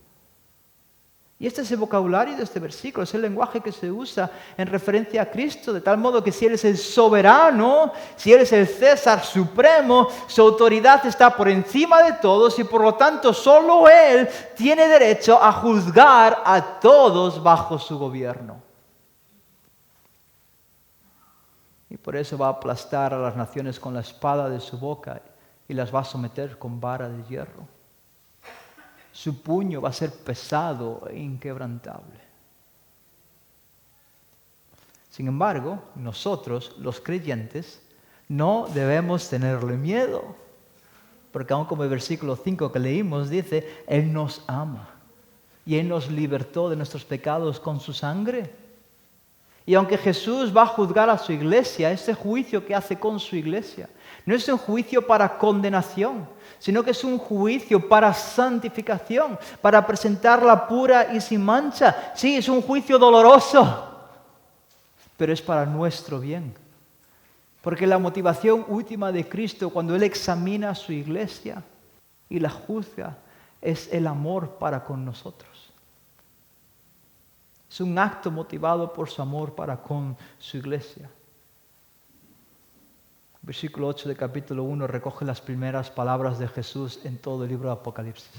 Y este es el vocabulario de este versículo, es el lenguaje que se usa en referencia a Cristo, de tal modo que si Él es el soberano, si Él es el César supremo, su autoridad está por encima de todos y por lo tanto solo Él tiene derecho a juzgar a todos bajo su gobierno. Y por eso va a aplastar a las naciones con la espada de su boca y las va a someter con vara de hierro. Su puño va a ser pesado e inquebrantable. Sin embargo, nosotros, los creyentes, no debemos tenerle miedo. Porque aun como el versículo 5 que leímos dice, Él nos ama. Y Él nos libertó de nuestros pecados con su sangre. Y aunque Jesús va a juzgar a su iglesia, ese juicio que hace con su iglesia, no es un juicio para condenación, sino que es un juicio para santificación, para presentarla pura y sin mancha. Sí, es un juicio doloroso, pero es para nuestro bien. Porque la motivación última de Cristo cuando Él examina a su iglesia y la juzga es el amor para con nosotros. Es un acto motivado por su amor para con su iglesia. Versículo 8 de capítulo 1 recoge las primeras palabras de Jesús en todo el libro de Apocalipsis.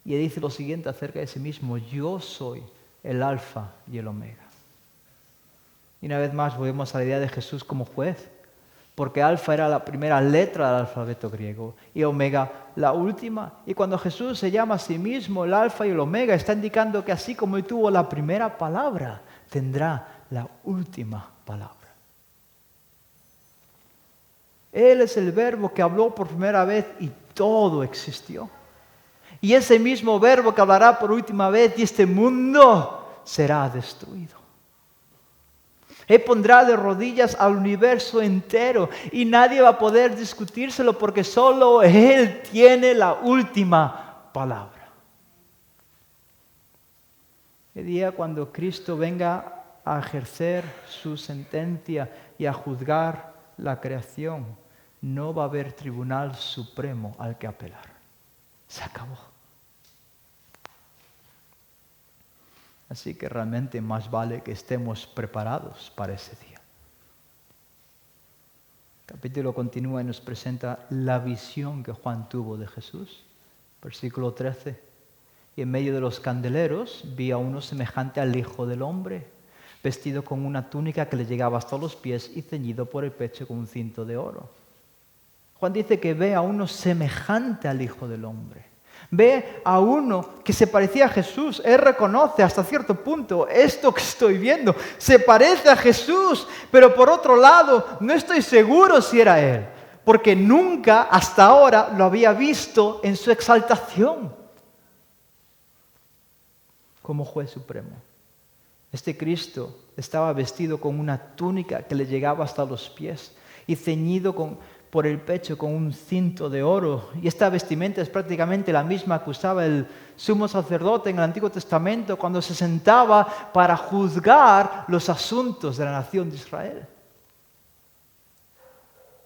Y él dice lo siguiente acerca de sí mismo: yo soy el alfa y el omega. Y una vez más volvemos a la idea de Jesús como juez, porque alfa era la primera letra del alfabeto griego y omega la última. Y cuando Jesús se llama a sí mismo el alfa y el omega, está indicando que así como él tuvo la primera palabra, tendrá la última palabra. Él es el verbo que habló por primera vez y todo existió. Y ese mismo verbo que hablará por última vez y este mundo será destruido. Él pondrá de rodillas al universo entero y nadie va a poder discutírselo porque solo Él tiene la última palabra. El día cuando Cristo venga a ejercer su sentencia y a juzgar la creación, no va a haber tribunal supremo al que apelar. Se acabó. Así que realmente más vale que estemos preparados para ese día. El capítulo continúa y nos presenta la visión que Juan tuvo de Jesús. Versículo 13. Y en medio de los candeleros vi a uno semejante al Hijo del Hombre, vestido con una túnica que le llegaba hasta los pies y ceñido por el pecho con un cinto de oro. Juan dice que ve a uno semejante al Hijo del Hombre. Ve a uno que se parecía a Jesús. Él reconoce hasta cierto punto: esto que estoy viendo se parece a Jesús, pero por otro lado no estoy seguro si era Él, porque nunca hasta ahora lo había visto en su exaltación como juez supremo. Este Cristo estaba vestido con una túnica que le llegaba hasta los pies y ceñido por el pecho con un cinto de oro. Y esta vestimenta es prácticamente la misma que usaba el sumo sacerdote en el Antiguo Testamento cuando se sentaba para juzgar los asuntos de la nación de Israel.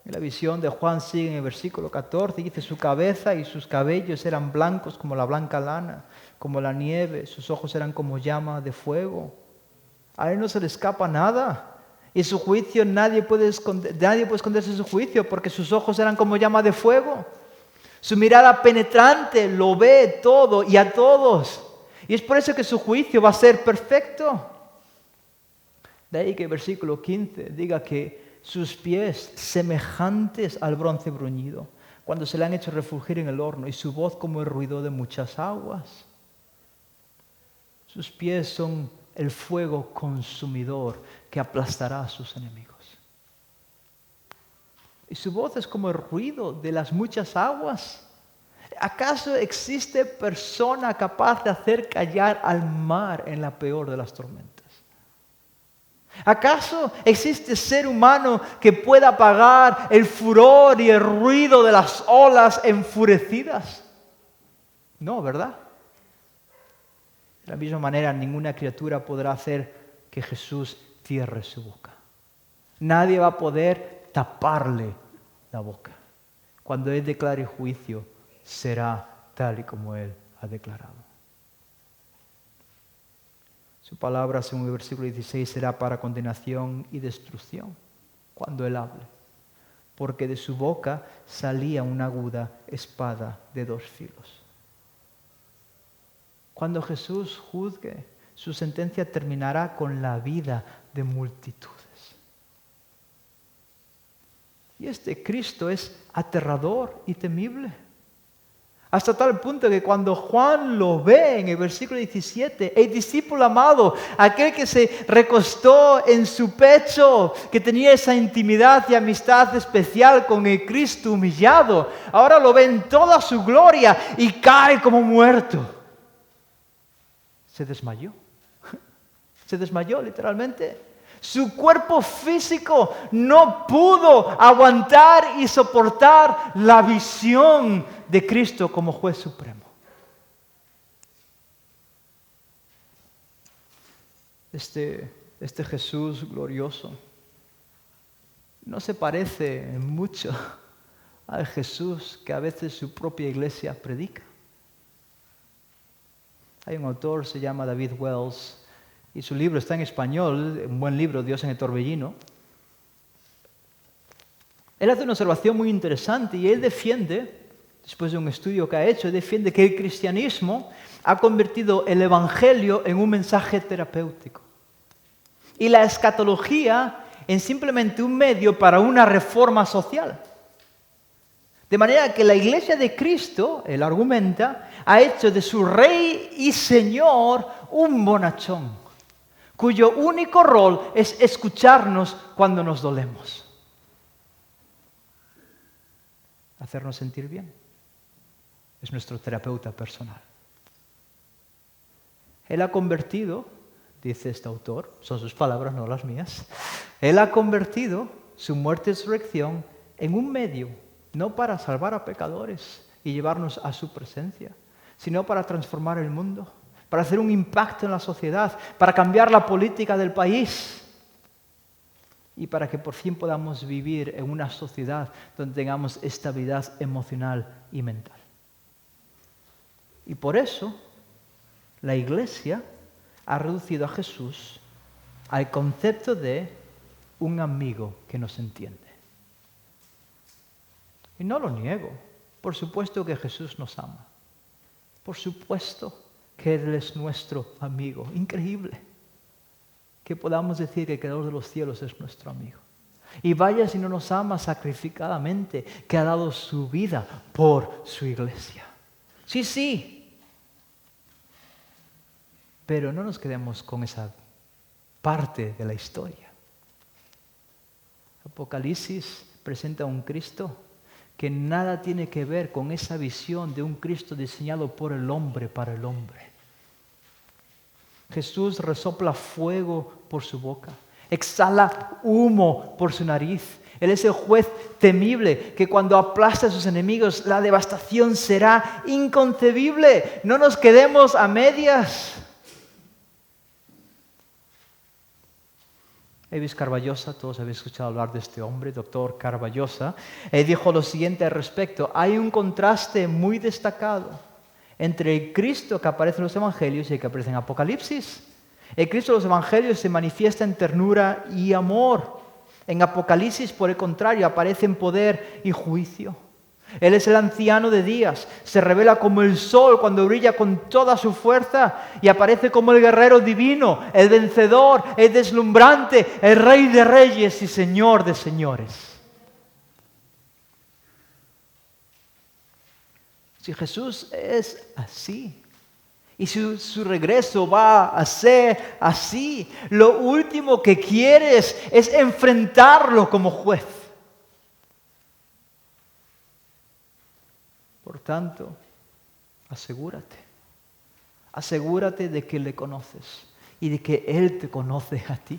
Y la visión de Juan sigue en el versículo 14, dice: su cabeza y sus cabellos eran blancos como la blanca lana, como la nieve, sus ojos eran como llama de fuego. A él no se le escapa nada. Y su juicio nadie puede esconderse de su juicio, porque sus ojos eran como llama de fuego. Su mirada penetrante lo ve todo y a todos. Y es por eso que su juicio va a ser perfecto. De ahí que el versículo 15 diga que sus pies semejantes al bronce bruñido, cuando se le han hecho refulgir en el horno, y su voz como el ruido de muchas aguas. Sus pies son el fuego consumidor que aplastará a sus enemigos. Y su voz es como el ruido de las muchas aguas. ¿Acaso existe persona capaz de hacer callar al mar en la peor de las tormentas? ¿Acaso existe ser humano que pueda apagar el furor y el ruido de las olas enfurecidas? No, ¿verdad? De la misma manera, ninguna criatura podrá hacer que Jesús cierre su boca. Nadie va a poder taparle la boca. Cuando Él declare juicio, será tal y como Él ha declarado. Su palabra, según el versículo 16, será para condenación y destrucción cuando Él hable, porque de su boca salía una aguda espada de dos filos. Cuando Jesús juzgue, su sentencia terminará con la vida de multitudes. Y este Cristo es aterrador y temible. Hasta tal punto que cuando Juan lo ve en el versículo 17, el discípulo amado, aquel que se recostó en su pecho, que tenía esa intimidad y amistad especial con el Cristo humillado, ahora lo ve en toda su gloria y cae como muerto. Se desmayó. Se desmayó literalmente. Su cuerpo físico no pudo aguantar y soportar la visión de Cristo como juez supremo. Este Jesús glorioso no se parece mucho al Jesús que a veces su propia iglesia predica. Hay un autor, se llama David Wells, y su libro está en español, un buen libro, Dios en el torbellino. Él hace una observación muy interesante y él defiende después de un estudio que ha hecho, defiende que el cristianismo ha convertido el evangelio en un mensaje terapéutico y la escatología en simplemente un medio para una reforma social. De manera que la Iglesia de Cristo, él argumenta, ha hecho de su Rey y Señor un bonachón, cuyo único rol es escucharnos cuando nos dolemos, hacernos sentir bien. Es nuestro terapeuta personal. Él ha convertido, dice este autor, son sus palabras, no las mías, él ha convertido su muerte y resurrección en un medio, no para salvar a pecadores y llevarnos a su presencia, sino para transformar el mundo, para hacer un impacto en la sociedad, para cambiar la política del país y para que por fin podamos vivir en una sociedad donde tengamos estabilidad emocional y mental. Y por eso la Iglesia ha reducido a Jesús al concepto de un amigo que nos entiende. Y no lo niego. Por supuesto que Jesús nos ama. Por supuesto que Él es nuestro amigo. Increíble que podamos decir que el Creador de los cielos es nuestro amigo. Y vaya si no nos ama sacrificadamente, que ha dado su vida por su Iglesia. Sí, sí. Pero no nos quedemos con esa parte de la historia. Apocalipsis presenta un Cristo que nada tiene que ver con esa visión de un Cristo diseñado por el hombre para el hombre. Jesús resopla fuego por su boca, exhala humo por su nariz. Él es el juez temible que cuando aplasta a sus enemigos la devastación será inconcebible. No nos quedemos a medias. Elvis Carballosa, todos habéis escuchado hablar de este hombre, doctor Carballosa, dijo lo siguiente al respecto: hay un contraste muy destacado entre el Cristo que aparece en los Evangelios y el que aparece en Apocalipsis. El Cristo de los Evangelios se manifiesta en ternura y amor. En Apocalipsis, por el contrario, aparece en poder y juicio. Él es el anciano de días, se revela como el sol cuando brilla con toda su fuerza y aparece como el guerrero divino, el vencedor, el deslumbrante, el rey de reyes y señor de señores. Si Jesús es así y su regreso va a ser así, lo último que quieres es enfrentarlo como juez. Por tanto, asegúrate de que le conoces y de que Él te conoce a ti.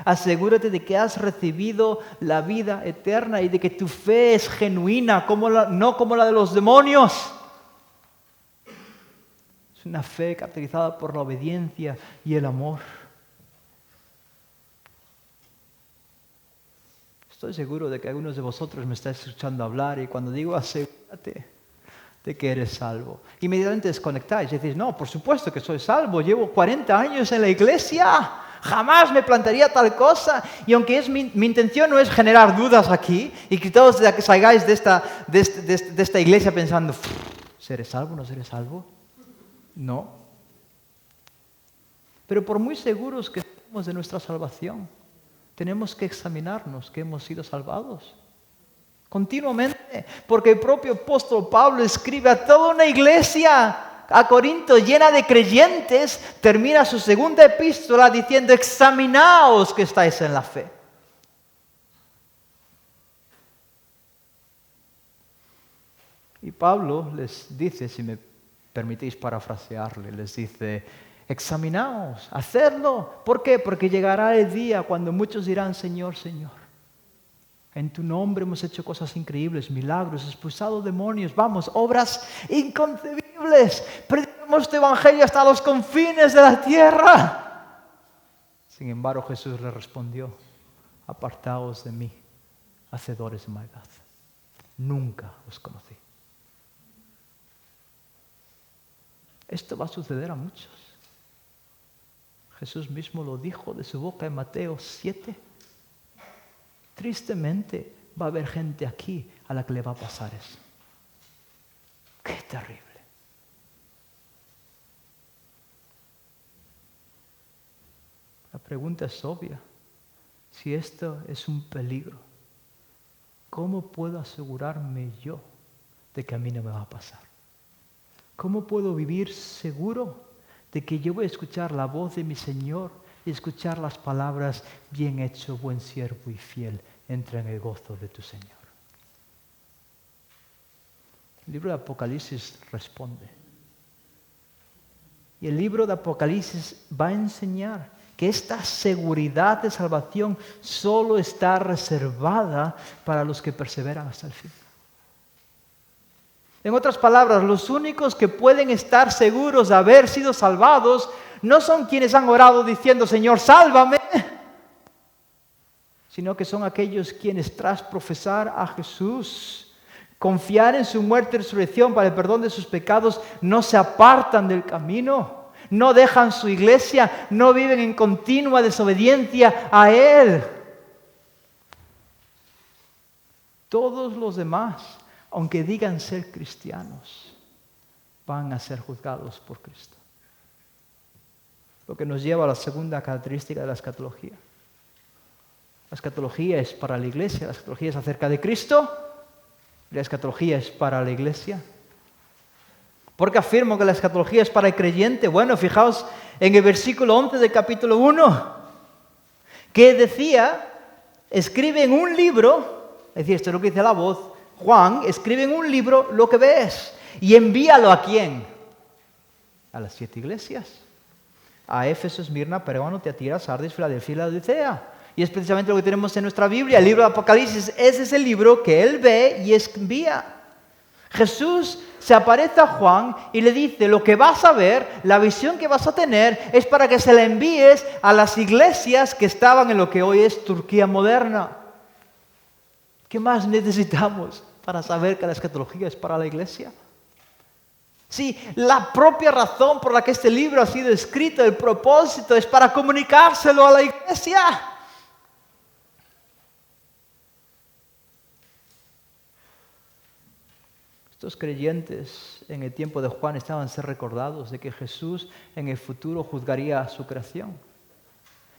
Asegúrate de que has recibido la vida eterna y de que tu fe es genuina, no como la de los demonios. Es una fe caracterizada por la obediencia y el amor. Estoy seguro de que algunos de vosotros me estáis escuchando hablar y cuando digo asegúrate de que eres salvo, inmediatamente desconectáis y decís: no, por supuesto que soy salvo, llevo 40 años en la iglesia, jamás me plantearía tal cosa. Y aunque mi intención no es generar dudas aquí y que todos salgáis de esta iglesia pensando: ¿seré salvo o no seré salvo? No. Pero por muy seguros que estemos de nuestra salvación, tenemos que examinarnos que hemos sido salvados continuamente, porque el propio apóstol Pablo escribe a toda una iglesia a Corinto llena de creyentes, termina su segunda epístola diciendo: examinaos que estáis en la fe. Y Pablo les dice, si me permitís parafrasearle, les dice: examinaos, hacedlo. ¿Por qué? Porque llegará el día cuando muchos dirán: Señor, Señor, en tu nombre hemos hecho cosas increíbles, milagros, expulsado demonios, vamos, obras inconcebibles. Predicamos tu evangelio hasta los confines de la tierra. Sin embargo, Jesús le respondió: apartaos de mí, hacedores de maldad. Nunca os conocí. Esto va a suceder a muchos. Jesús mismo lo dijo de su boca en Mateo 7. Tristemente va a haber gente aquí a la que le va a pasar eso. terrible. La pregunta es obvia. Si esto es un peligro, ¿cómo puedo asegurarme yo de que a mí no me va a pasar? ¿Cómo puedo vivir seguro de que yo voy a escuchar la voz de mi Señor y escuchar las palabras, bien hecho, buen siervo y fiel, entra en el gozo de tu Señor? El libro de Apocalipsis responde. Y el libro de Apocalipsis va a enseñar que esta seguridad de salvación solo está reservada para los que perseveran hasta el fin. En otras palabras, los únicos que pueden estar seguros de haber sido salvados no son quienes han orado diciendo, Señor, sálvame, sino que son aquellos quienes tras profesar a Jesús, confiar en su muerte y resurrección para el perdón de sus pecados, no se apartan del camino. No dejan su iglesia, no viven en continua desobediencia a Él. Todos los demás, aunque digan ser cristianos, van a ser juzgados por Cristo. Lo que nos lleva a la segunda característica de la escatología. La escatología es para la iglesia, la escatología es acerca de Cristo, la escatología es para la iglesia. ¿Por qué afirmo que la escatología es para el creyente? Bueno, fijaos en el versículo 11 del capítulo 1, que decía, escribe en un libro, es decir, esto es lo que dice la voz, Juan, escribe en un libro lo que ves y envíalo ¿a quién? A las 7 iglesias. A Éfeso, Esmirna, Pérgamo, Tiatira, Sardis, Filadelfia y Laodicea. Y es precisamente lo que tenemos en nuestra Biblia, el libro de Apocalipsis. Ese es el libro que él ve y envía. Jesús se aparece a Juan y le dice, lo que vas a ver, la visión que vas a tener, es para que se la envíes a las iglesias que estaban en lo que hoy es Turquía moderna. ¿Qué más necesitamos para saber que la escatología es para la iglesia? Sí, la propia razón por la que este libro ha sido escrito, el propósito es para comunicárselo a la iglesia. Estos creyentes en el tiempo de Juan estaban ser recordados de que Jesús en el futuro juzgaría a su creación.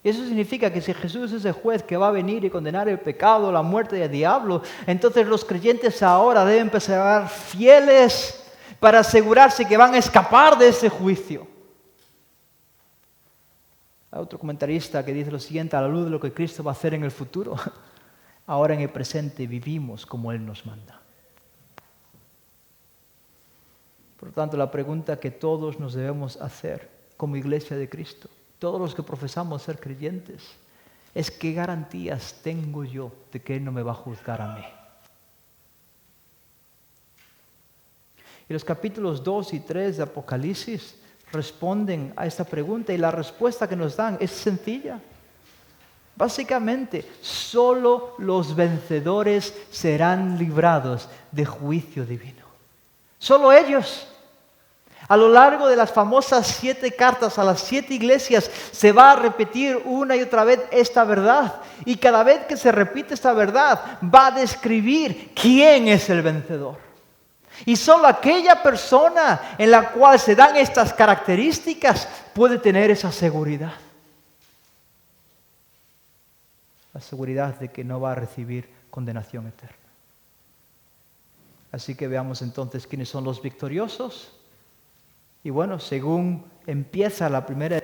Y eso significa que si Jesús es el juez que va a venir y condenar el pecado, la muerte y el diablo, entonces los creyentes ahora deben perseverar fieles para asegurarse que van a escapar de ese juicio. Hay otro comentarista que dice lo siguiente, a la luz de lo que Cristo va a hacer en el futuro, ahora en el presente vivimos como Él nos manda. Por lo tanto, la pregunta que todos nos debemos hacer como iglesia de Cristo, todos los que profesamos ser creyentes, es ¿qué garantías tengo yo de que Él no me va a juzgar a mí? Y los capítulos 2 y 3 de Apocalipsis responden a esta pregunta y la respuesta que nos dan es sencilla. Básicamente, solo los vencedores serán librados de juicio divino. Solo ellos. A lo largo de las famosas 7 cartas a las 7 iglesias se va a repetir una y otra vez esta verdad. Y cada vez que se repite esta verdad va a describir quién es el vencedor. Y solo aquella persona en la cual se dan estas características puede tener esa seguridad. La seguridad de que no va a recibir condenación eterna. Así que veamos entonces quiénes son los victoriosos. Y bueno, según empieza la primera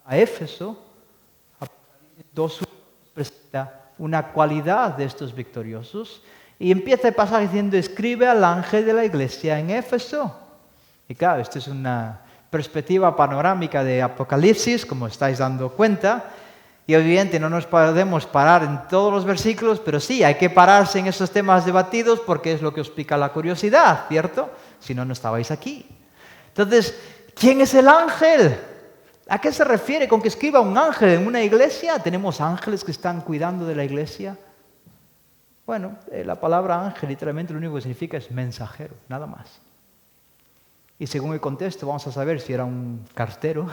a Éfeso, Apocalipsis 2 presenta una cualidad de estos victoriosos. Y empieza el pasaje diciendo, escribe al ángel de la iglesia en Éfeso. Y claro, esto es una perspectiva panorámica de Apocalipsis, como estáis dando cuenta. Y obviamente no nos podemos parar en todos los versículos, pero sí, hay que pararse en esos temas debatidos porque es lo que os pica la curiosidad, ¿cierto? Si no, no estabais aquí. Entonces, ¿quién es el ángel? ¿A qué se refiere con que escriba un ángel en una iglesia? ¿Tenemos ángeles que están cuidando de la iglesia? Bueno, la palabra ángel literalmente lo único que significa es mensajero, nada más. Y según el contexto vamos a saber si era un cartero,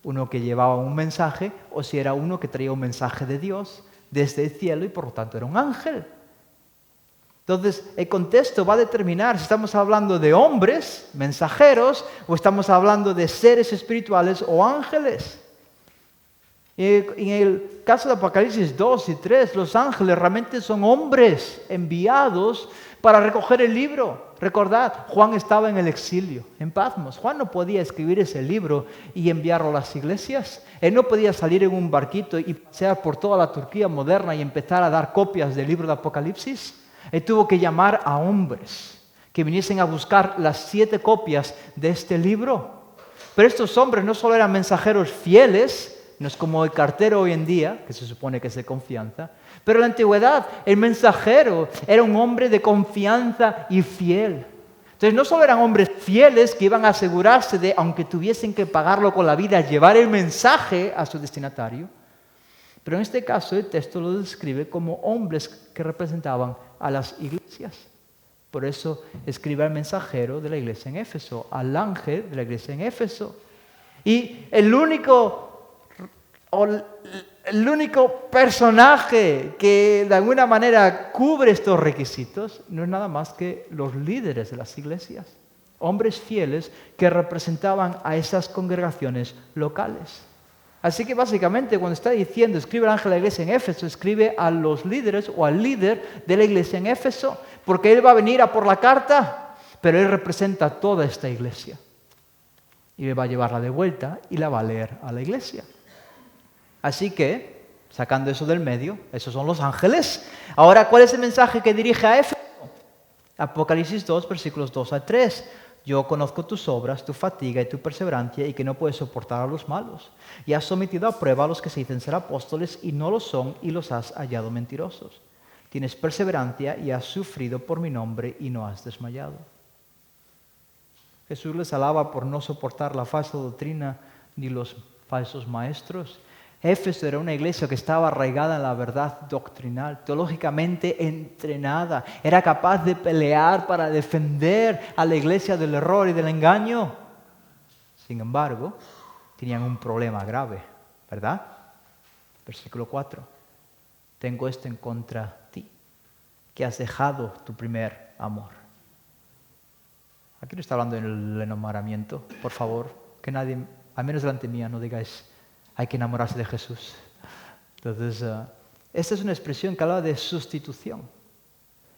uno que llevaba un mensaje, o si era uno que traía un mensaje de Dios desde el cielo y por lo tanto era un ángel. Entonces, el contexto va a determinar si estamos hablando de hombres, mensajeros, o estamos hablando de seres espirituales o ángeles. En el caso de Apocalipsis 2 y 3, los ángeles realmente son hombres enviados para recoger el libro. Recordad, Juan estaba en el exilio, en Patmos. Juan no podía escribir ese libro y enviarlo a las iglesias. Él no podía salir en un barquito y pasear por toda la Turquía moderna y empezar a dar copias del libro de Apocalipsis. Él tuvo que llamar a hombres que viniesen a buscar las 7 copias de este libro. Pero estos hombres no solo eran mensajeros fieles, no es como el cartero hoy en día, que se supone que es de confianza, pero en la antigüedad el mensajero era un hombre de confianza y fiel. Entonces no solo eran hombres fieles que iban a asegurarse de, aunque tuviesen que pagarlo con la vida, llevar el mensaje a su destinatario, pero en este caso el texto lo describe como hombres que representaban a las iglesias. Por eso escribe al mensajero de la iglesia en Éfeso, al ángel de la iglesia en Éfeso. Y el único personaje que de alguna manera cubre estos requisitos no es nada más que los líderes de las iglesias, hombres fieles que representaban a esas congregaciones locales. Así que básicamente cuando está diciendo escribe el ángel de la iglesia en Éfeso, escribe a los líderes o al líder de la iglesia en Éfeso, porque él va a venir a por la carta, pero él representa a toda esta iglesia y le va a llevarla de vuelta y la va a leer a la iglesia. Así que, sacando eso del medio, esos son los ángeles. Ahora, ¿cuál es el mensaje que dirige a Éfeso? Apocalipsis 2, versículos 2 a 3. Yo conozco tus obras, tu fatiga y tu perseverancia y que no puedes soportar a los malos. Y has sometido a prueba a los que se dicen ser apóstoles y no lo son y los has hallado mentirosos. Tienes perseverancia y has sufrido por mi nombre y no has desmayado. Jesús les alaba por no soportar la falsa doctrina ni los falsos maestros. Éfeso era una iglesia que estaba arraigada en la verdad doctrinal, teológicamente entrenada. Era capaz de pelear para defender a la iglesia del error y del engaño. Sin embargo, tenían un problema grave, ¿verdad? Versículo 4. Tengo esto en contra ti, que has dejado tu primer amor. Aquí no está hablando del enamoramiento. Por favor, que nadie, al menos delante mía, no digáis hay que enamorarse de Jesús. Entonces, esta es una expresión que habla de sustitución.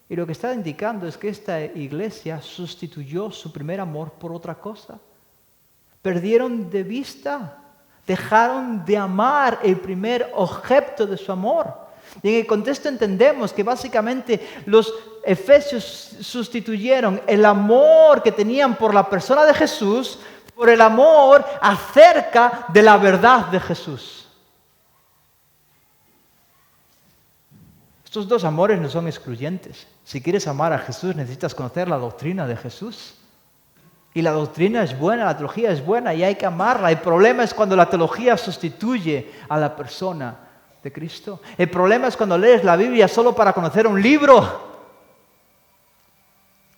Y lo que está indicando es que esta iglesia sustituyó su primer amor por otra cosa. Perdieron de vista, dejaron de amar el primer objeto de su amor. Y en el contexto entendemos que básicamente los efesios sustituyeron el amor que tenían por la persona de Jesús por el amor acerca de la verdad de Jesús. Estos dos amores no son excluyentes. Si quieres amar a Jesús, necesitas conocer la doctrina de Jesús. Y la doctrina es buena, la teología es buena y hay que amarla. El problema es cuando la teología sustituye a la persona de Cristo. El problema es cuando lees la Biblia solo para conocer un libro.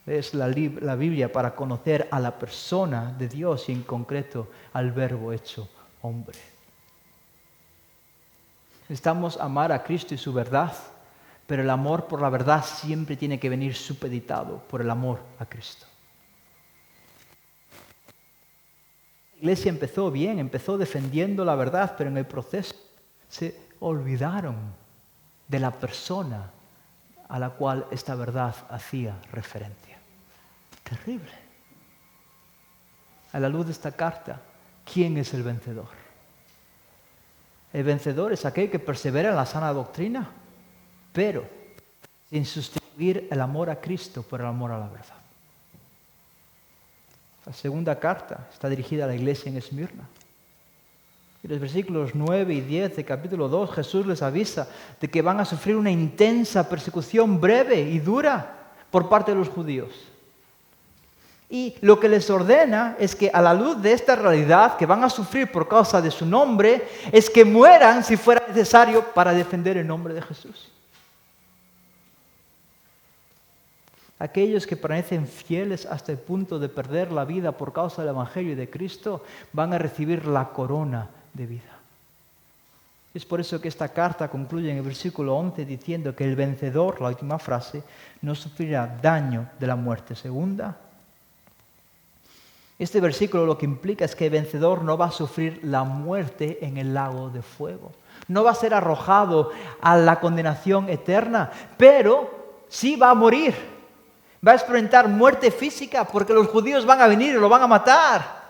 Es la Biblia para conocer a la persona de Dios y en concreto al Verbo hecho hombre. Necesitamos amar a Cristo y su verdad, pero el amor por la verdad siempre tiene que venir supeditado por el amor a Cristo. La iglesia empezó bien, empezó defendiendo la verdad, pero en el proceso se olvidaron de la persona a la cual esta verdad hacía referencia. Terrible. A la luz de esta carta, ¿quién es el vencedor? El vencedor es aquel que persevera en la sana doctrina, pero sin sustituir el amor a Cristo por el amor a la verdad. La segunda carta está dirigida a la iglesia en Esmirna. En los versículos 9 y 10 del capítulo 2, Jesús les avisa de que van a sufrir una intensa persecución breve y dura por parte de los judíos. Y lo que les ordena es que a la luz de esta realidad que van a sufrir por causa de su nombre, es que mueran si fuera necesario para defender el nombre de Jesús. Aquellos que permanecen fieles hasta el punto de perder la vida por causa del Evangelio de Cristo van a recibir la corona de vida. Es por eso que esta carta concluye en el versículo 11 diciendo que el vencedor, la última frase, no sufrirá daño de la muerte segunda. Este versículo lo que implica es que el vencedor no va a sufrir la muerte en el lago de fuego. No va a ser arrojado a la condenación eterna, pero sí va a morir. Va a experimentar muerte física porque los judíos van a venir y lo van a matar.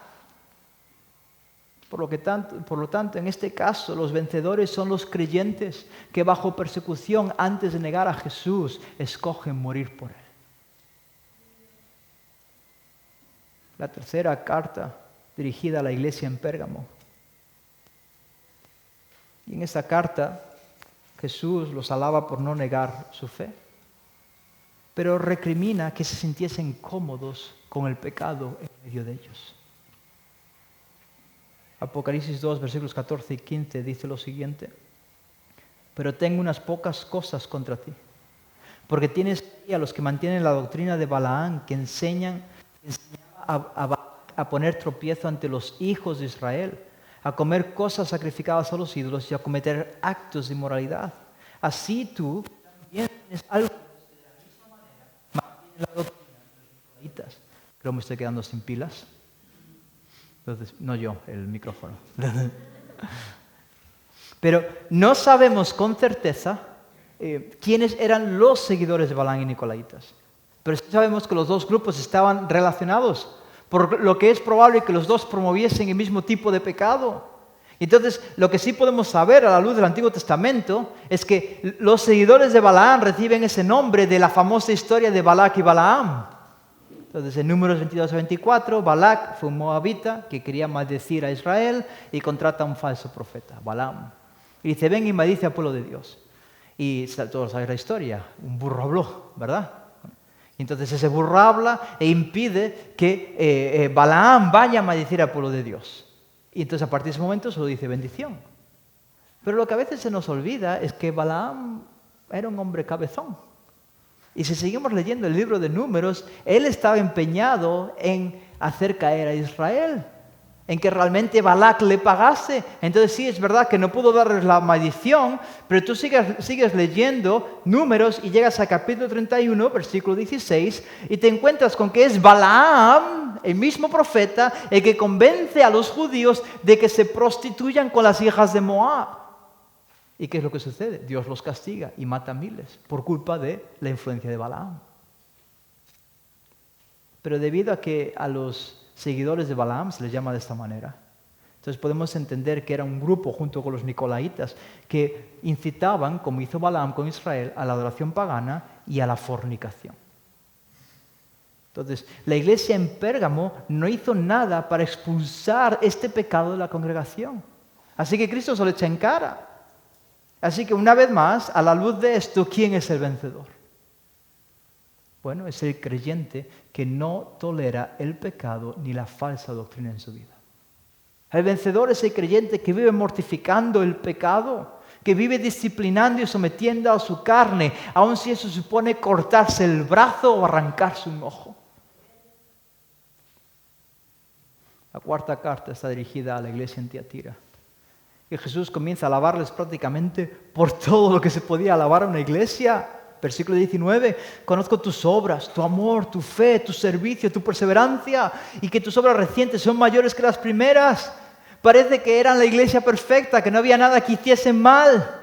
Por lo tanto, en este caso, los vencedores son los creyentes que bajo persecución antes de negar a Jesús escogen morir por Él. La tercera carta dirigida a la iglesia en Pérgamo. Y en esta carta Jesús los alaba por no negar su fe, pero recrimina que se sintiesen cómodos con el pecado en medio de ellos. Apocalipsis 2, versículos 14 y 15 dice lo siguiente: pero tengo unas pocas cosas contra ti, porque tienes a los que mantienen la doctrina de Balaam, que enseñaba a poner tropiezo ante los hijos de Israel, a comer cosas sacrificadas a los ídolos y a cometer actos de inmoralidad. Así tú también tienes algo de la misma manera, mantienes la doctrina de los israelitas. Creo que me estoy quedando sin pilas. Entonces, no yo, el micrófono. Pero no sabemos con certeza quiénes eran los seguidores de Balaam y Nicolaitas. Pero sí sabemos que los dos grupos estaban relacionados, por lo que es probable que los dos promoviesen el mismo tipo de pecado. Entonces, lo que sí podemos saber a la luz del Antiguo Testamento es que los seguidores de Balaam reciben ese nombre de la famosa historia de Balac y Balaam. Entonces, en Números 22 a 24, Balac fue un moabita que quería maldecir a Israel y contrata a un falso profeta, Balaam. Y dice: ven y maldice al pueblo de Dios. Y todos saben la historia, un burro habló, ¿verdad? Entonces ese burro habla e impide que Balaam vaya a maldecir al pueblo de Dios. Y entonces a partir de ese momento solo dice bendición. Pero lo que a veces se nos olvida es que Balaam era un hombre cabezón. Y si seguimos leyendo el libro de Números, él estaba empeñado en hacer caer a Israel, en que realmente Balac le pagase. Entonces sí, es verdad que no pudo darles la maldición, pero tú sigues leyendo Números y llegas al capítulo 31, versículo 16, y te encuentras con que es Balaam, el mismo profeta, el que convence a los judíos de que se prostituyan con las hijas de Moab. ¿Y qué es lo que sucede? Dios los castiga y mata a miles por culpa de la influencia de Balaam. Pero debido a que a los seguidores de Balaam se les llama de esta manera, entonces podemos entender que era un grupo junto con los nicolaitas que incitaban, como hizo Balaam con Israel, a la adoración pagana y a la fornicación. Entonces, la iglesia en Pérgamo no hizo nada para expulsar este pecado de la congregación. Así que Cristo se lo echa en cara. Así que una vez más, a la luz de esto, ¿quién es el vencedor? Bueno, es el creyente que no tolera el pecado ni la falsa doctrina en su vida. El vencedor es el creyente que vive mortificando el pecado, que vive disciplinando y sometiendo a su carne, aun si eso supone cortarse el brazo o arrancarse un ojo. La cuarta carta está dirigida a la iglesia en Tiatira. Y Jesús comienza a alabarles prácticamente por todo lo que se podía alabar a una iglesia. Versículo 19, conozco tus obras, tu amor, tu fe, tu servicio, tu perseverancia, y que tus obras recientes son mayores que las primeras. Parece que eran la iglesia perfecta, que no había nada que hiciesen mal.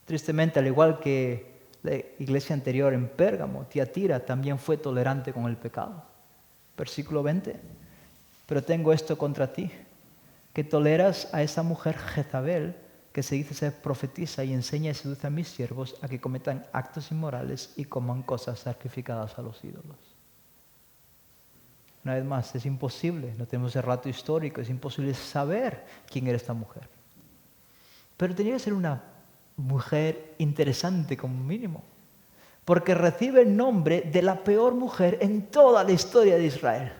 Tristemente, al igual que la iglesia anterior en Pérgamo, Tiatira también fue tolerante con el pecado. Versículo 20, pero tengo esto contra ti, que toleras a esa mujer Jezabel, que se dice ser profetisa y enseña y seduce a mis siervos a que cometan actos inmorales y coman cosas sacrificadas a los ídolos. Una vez más, es imposible, no tenemos el relato histórico, es imposible saber quién era esta mujer. Pero tenía que ser una mujer interesante como mínimo, porque recibe el nombre de la peor mujer en toda la historia de Israel.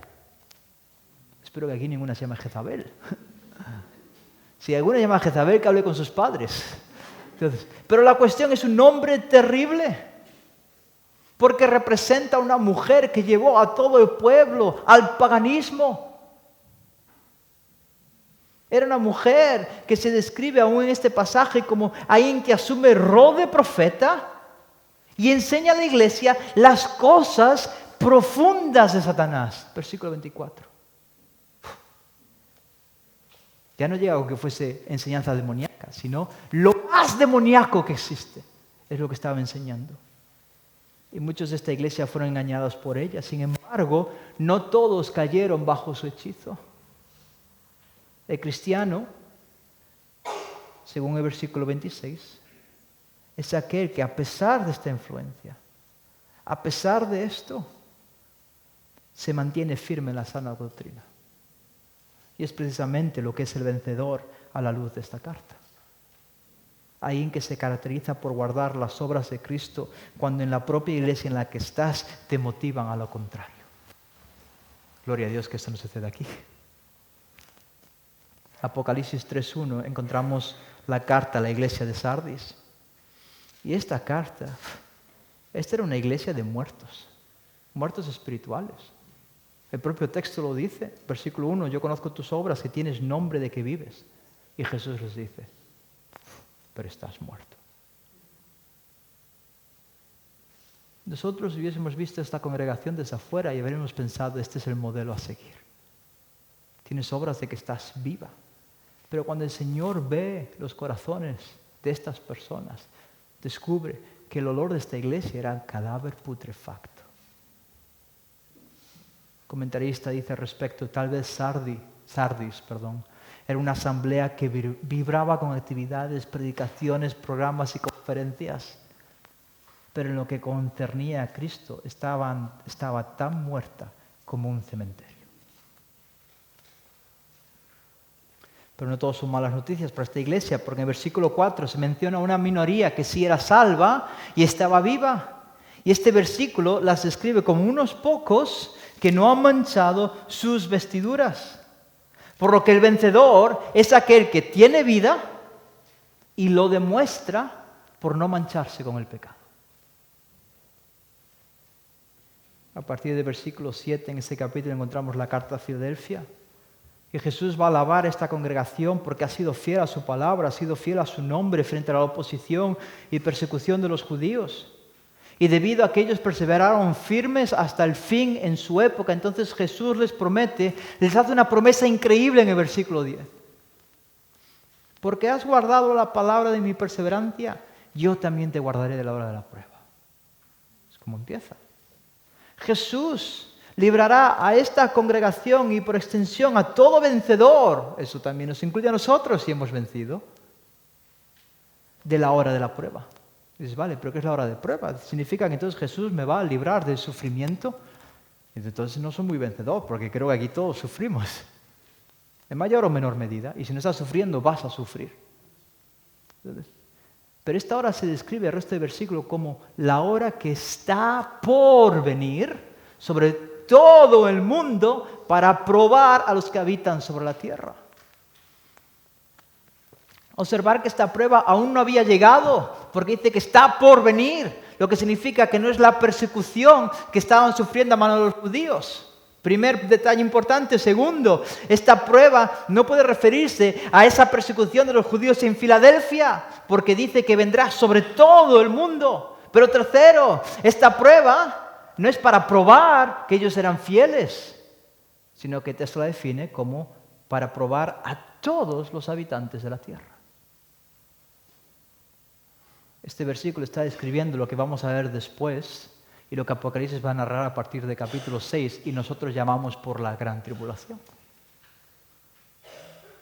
Espero que aquí ninguna se llame Jezabel. Si alguna llama a Jezabel, que hable con sus padres. Entonces, pero la cuestión es un nombre terrible, porque representa a una mujer que llevó a todo el pueblo al paganismo. Era una mujer que se describe aún en este pasaje como alguien que asume rol de profeta y enseña a la iglesia las cosas profundas de Satanás. Versículo 24. Ya no llega a que fuese enseñanza demoníaca, sino lo más demoníaco que existe. Es lo que estaba enseñando. Y muchos de esta iglesia fueron engañados por ella. Sin embargo, no todos cayeron bajo su hechizo. El cristiano, según el versículo 26, es aquel que a pesar de esta influencia, a pesar de esto, se mantiene firme en la sana doctrina. Y es precisamente lo que es el vencedor a la luz de esta carta. Alguien que se caracteriza por guardar las obras de Cristo cuando en la propia iglesia en la que estás te motivan a lo contrario. Gloria a Dios que esto no sucede aquí. Apocalipsis 3.1 encontramos la carta a la iglesia de Sardis. Y esta carta, esta era una iglesia de muertos, muertos espirituales. El propio texto lo dice, versículo 1, yo conozco tus obras, que tienes nombre de que vives. Y Jesús les dice, pero estás muerto. Nosotros hubiésemos visto esta congregación desde afuera y habríamos pensado, este es el modelo a seguir. Tienes obras de que estás viva. Pero cuando el Señor ve los corazones de estas personas, descubre que el olor de esta iglesia era cadáver putrefacto. El comentarista dice al respecto, tal vez Sardis, era una asamblea que vibraba con actividades, predicaciones, programas y conferencias. Pero en lo que concernía a Cristo estaba tan muerta como un cementerio. Pero no todo son malas noticias para esta iglesia, porque en el versículo 4 se menciona una minoría que sí era salva y estaba viva. Y este versículo las describe como unos pocos que no han manchado sus vestiduras. Por lo que el vencedor es aquel que tiene vida y lo demuestra por no mancharse con el pecado. A partir del versículo 7 en este capítulo encontramos la carta a Filadelfia. Que Jesús va a alabar a esta congregación porque ha sido fiel a su palabra, ha sido fiel a su nombre frente a la oposición y persecución de los judíos. Y debido a que ellos perseveraron firmes hasta el fin en su época, entonces Jesús les hace una promesa increíble en el versículo 10. Porque has guardado la palabra de mi perseverancia, yo también te guardaré de la hora de la prueba. Es como empieza. Jesús librará a esta congregación y por extensión a todo vencedor, eso también nos incluye a nosotros si hemos vencido, de la hora de la prueba. Y dices, vale, pero ¿qué es la hora de prueba? ¿Significa que entonces Jesús me va a librar del sufrimiento? Y entonces no soy muy vencedor, porque creo que aquí todos sufrimos, en mayor o menor medida, y si no estás sufriendo vas a sufrir. Pero esta hora se describe el resto del versículo como la hora que está por venir sobre todo el mundo para probar a los que habitan sobre la tierra. Observar que esta prueba aún no había llegado, porque dice que está por venir, lo que significa que no es la persecución que estaban sufriendo a manos de los judíos. Primer detalle importante. Segundo, esta prueba no puede referirse a esa persecución de los judíos en Filadelfia, porque dice que vendrá sobre todo el mundo. Pero tercero, esta prueba no es para probar que ellos eran fieles, sino que el texto la define como para probar a todos los habitantes de la tierra. Este versículo está describiendo lo que vamos a ver después y lo que Apocalipsis va a narrar a partir de capítulo 6 y nosotros llamamos por la gran tribulación.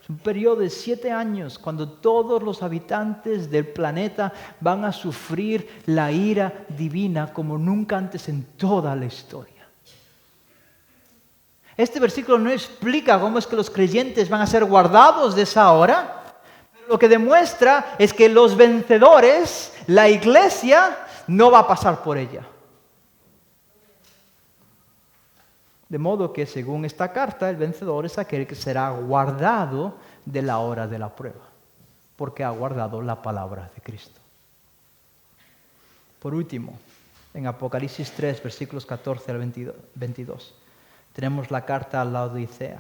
Es un periodo de 7 años cuando todos los habitantes del planeta van a sufrir la ira divina como nunca antes en toda la historia. Este versículo no explica cómo es que los creyentes van a ser guardados de esa hora. Lo que demuestra es que los vencedores, la iglesia, no va a pasar por ella. De modo que, según esta carta, el vencedor es aquel que será guardado de la hora de la prueba, porque ha guardado la palabra de Cristo. Por último, en Apocalipsis 3, versículos 14 al 22, tenemos la carta a la Odisea.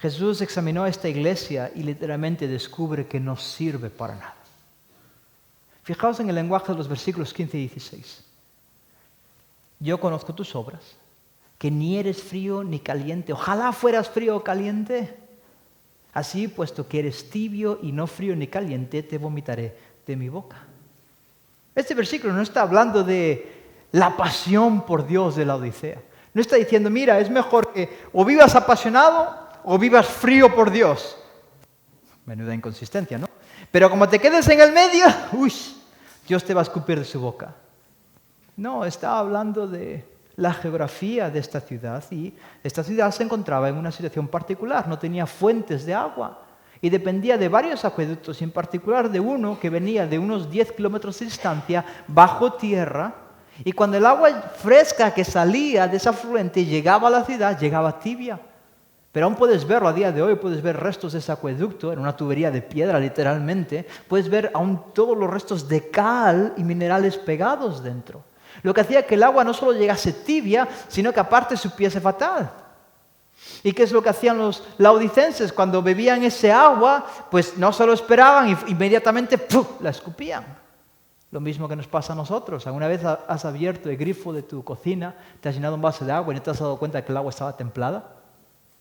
Jesús examinó a esta iglesia y literalmente descubre que no sirve para nada. Fijaos en el lenguaje de los versículos 15 y 16. Yo conozco tus obras, que ni eres frío ni caliente. Ojalá fueras frío o caliente. Así, puesto que eres tibio y no frío ni caliente, te vomitaré de mi boca. Este versículo no está hablando de la pasión por Dios de la Odisea. No está diciendo, mira, es mejor que o vivas apasionado o vivas frío por Dios. Menuda inconsistencia, ¿no? Pero como te quedes en el medio, Dios te va a escupir de su boca. No, está hablando de la geografía de esta ciudad, y esta ciudad se encontraba en una situación particular, no tenía fuentes de agua y dependía de varios acueductos, y en particular de uno que venía de unos 10 kilómetros de distancia bajo tierra, y cuando el agua fresca que salía de ese afluente llegaba a la ciudad, llegaba tibia. Pero aún puedes verlo a día de hoy, puedes ver restos de ese acueducto, en una tubería de piedra literalmente, puedes ver aún todos los restos de cal y minerales pegados dentro. Lo que hacía que el agua no solo llegase tibia, sino que aparte supiese fatal. ¿Y qué es lo que hacían los laodicenses? Cuando bebían ese agua, pues no se lo esperaban y inmediatamente ¡puf!, la escupían. Lo mismo que nos pasa a nosotros. ¿Alguna vez has abierto el grifo de tu cocina, te has llenado un vaso de agua y no te has dado cuenta que el agua estaba templada?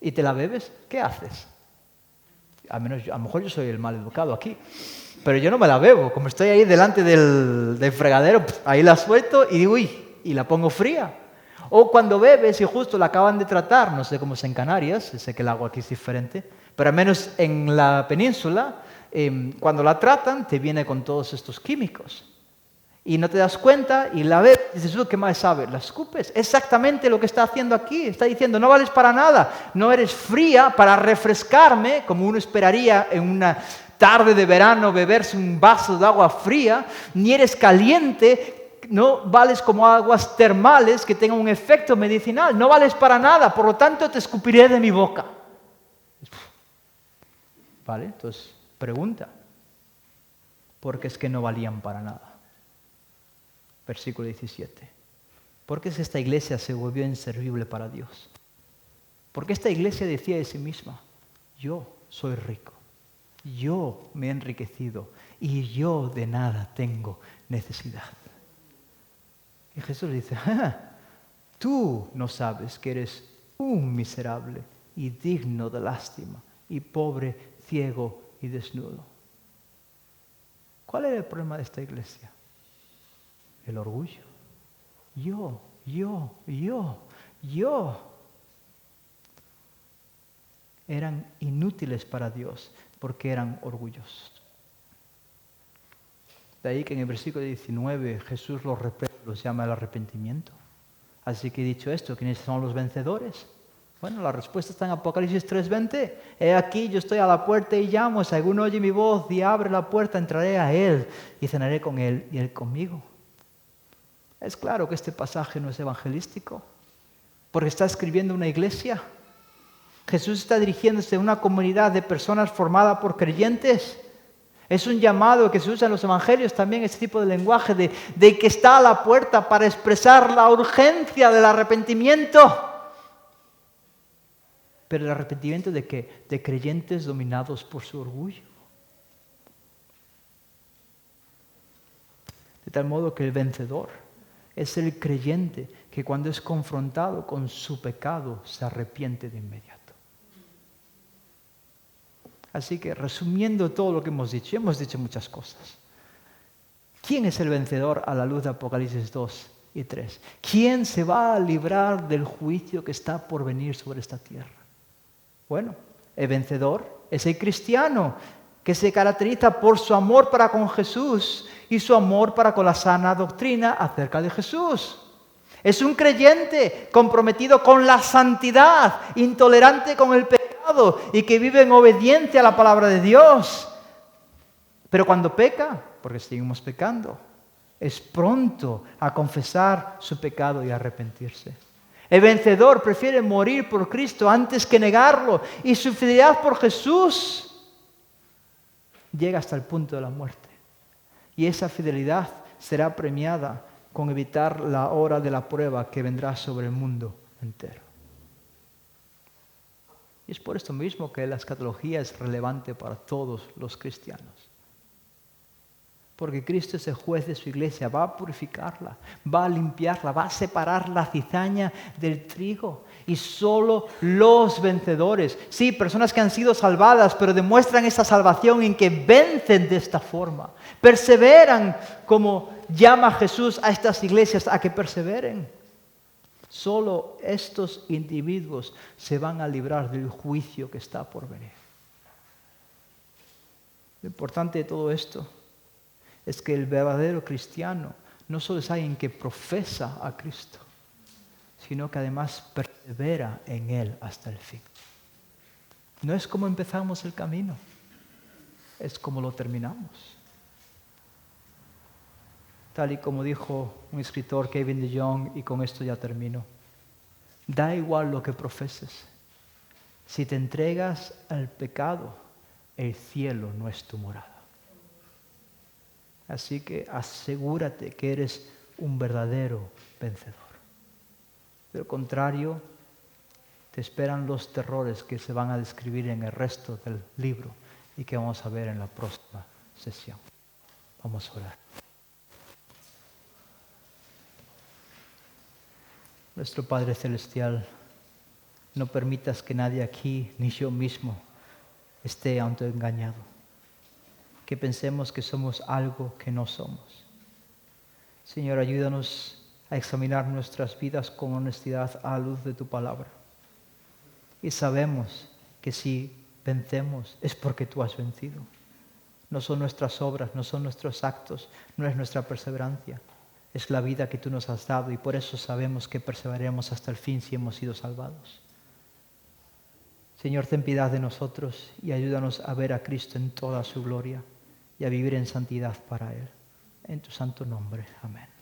¿Y te la bebes? ¿Qué haces? A lo mejor yo soy el mal educado aquí. Pero yo no me la bebo. Como estoy ahí delante del fregadero, ahí la suelto y la pongo fría. O cuando bebes y justo la acaban de tratar, no sé cómo es en Canarias, sé que el agua aquí es diferente, pero al menos en la península, cuando la tratan, te viene con todos estos químicos. Y no te das cuenta y la bebes y dices, ¿qué más sabe? La escupes. Exactamente lo que está haciendo aquí. Está diciendo, no vales para nada. No eres fría para refrescarme, como uno esperaría en una tarde de verano beberse un vaso de agua fría, ni eres caliente, no vales como aguas termales que tengan un efecto medicinal. No vales para nada, por lo tanto te escupiré de mi boca. ¿Vale? Entonces, pregunta. ¿Por qué es que no valían para nada? Versículo 17. ¿Por qué esta iglesia se volvió inservible para Dios? Porque esta iglesia decía de sí misma, yo soy rico, yo me he enriquecido y yo de nada tengo necesidad. Y Jesús dice, tú no sabes que eres un miserable y digno de lástima y pobre, ciego y desnudo. ¿Cuál era el problema de esta iglesia? El orgullo. Yo. Eran inútiles para Dios porque eran orgullosos. De ahí que en el versículo 19 Jesús los llama al arrepentimiento. Así que dicho esto, ¿quiénes son los vencedores? Bueno, la respuesta está en Apocalipsis 3:20. He aquí, yo estoy a la puerta y llamo. Si alguno oye mi voz y abre la puerta, entraré a él y cenaré con él y él conmigo. Es claro que este pasaje no es evangelístico, porque está escribiendo una iglesia. Jesús está dirigiéndose a una comunidad de personas formada por creyentes. Es un llamado que se usa en los evangelios también, este tipo de lenguaje de que está a la puerta para expresar la urgencia del arrepentimiento. Pero el arrepentimiento ¿de qué? De creyentes dominados por su orgullo. De tal modo que el vencedor es el creyente que cuando es confrontado con su pecado se arrepiente de inmediato. Así que resumiendo todo lo que hemos dicho muchas cosas. ¿Quién es el vencedor a la luz de Apocalipsis 2 y 3? ¿Quién se va a librar del juicio que está por venir sobre esta tierra? Bueno, el vencedor es el cristiano que se caracteriza por su amor para con Jesús y su amor para con la sana doctrina acerca de Jesús. Es un creyente comprometido con la santidad, intolerante con el pecado y que vive en obediencia a la palabra de Dios. Pero cuando peca, porque seguimos pecando, es pronto a confesar su pecado y a arrepentirse. El vencedor prefiere morir por Cristo antes que negarlo, y su fidelidad por Jesús llega hasta el punto de la muerte. Y esa fidelidad será premiada con evitar la hora de la prueba que vendrá sobre el mundo entero. Y es por esto mismo que la escatología es relevante para todos los cristianos. Porque Cristo es el juez de su iglesia, va a purificarla, va a limpiarla, va a separar la cizaña del trigo. Y solo los vencedores, sí, personas que han sido salvadas, pero demuestran esa salvación en que vencen de esta forma. Perseveran, como llama Jesús a estas iglesias a que perseveren. Solo estos individuos se van a librar del juicio que está por venir. Lo importante de todo esto es que el verdadero cristiano no solo es alguien que profesa a Cristo, sino que además persevera en Él hasta el fin. No es como empezamos el camino, es como lo terminamos. Tal y como dijo un escritor, Kevin DeYoung, y con esto ya termino. Da igual lo que profeses. Si te entregas al pecado, el cielo no es tu morada. Así que asegúrate que eres un verdadero vencedor. De lo contrario, te esperan los terrores que se van a describir en el resto del libro y que vamos a ver en la próxima sesión. Vamos a orar. Nuestro Padre Celestial, no permitas que nadie aquí, ni yo mismo, esté autoengañado. Que pensemos que somos algo que no somos. Señor, ayúdanos a examinar nuestras vidas con honestidad a la luz de tu palabra. Y sabemos que si vencemos es porque tú has vencido. No son nuestras obras, no son nuestros actos, no es nuestra perseverancia. Es la vida que tú nos has dado y por eso sabemos que perseveraremos hasta el fin si hemos sido salvados. Señor, ten piedad de nosotros y ayúdanos a ver a Cristo en toda su gloria y a vivir en santidad para Él. En tu santo nombre. Amén.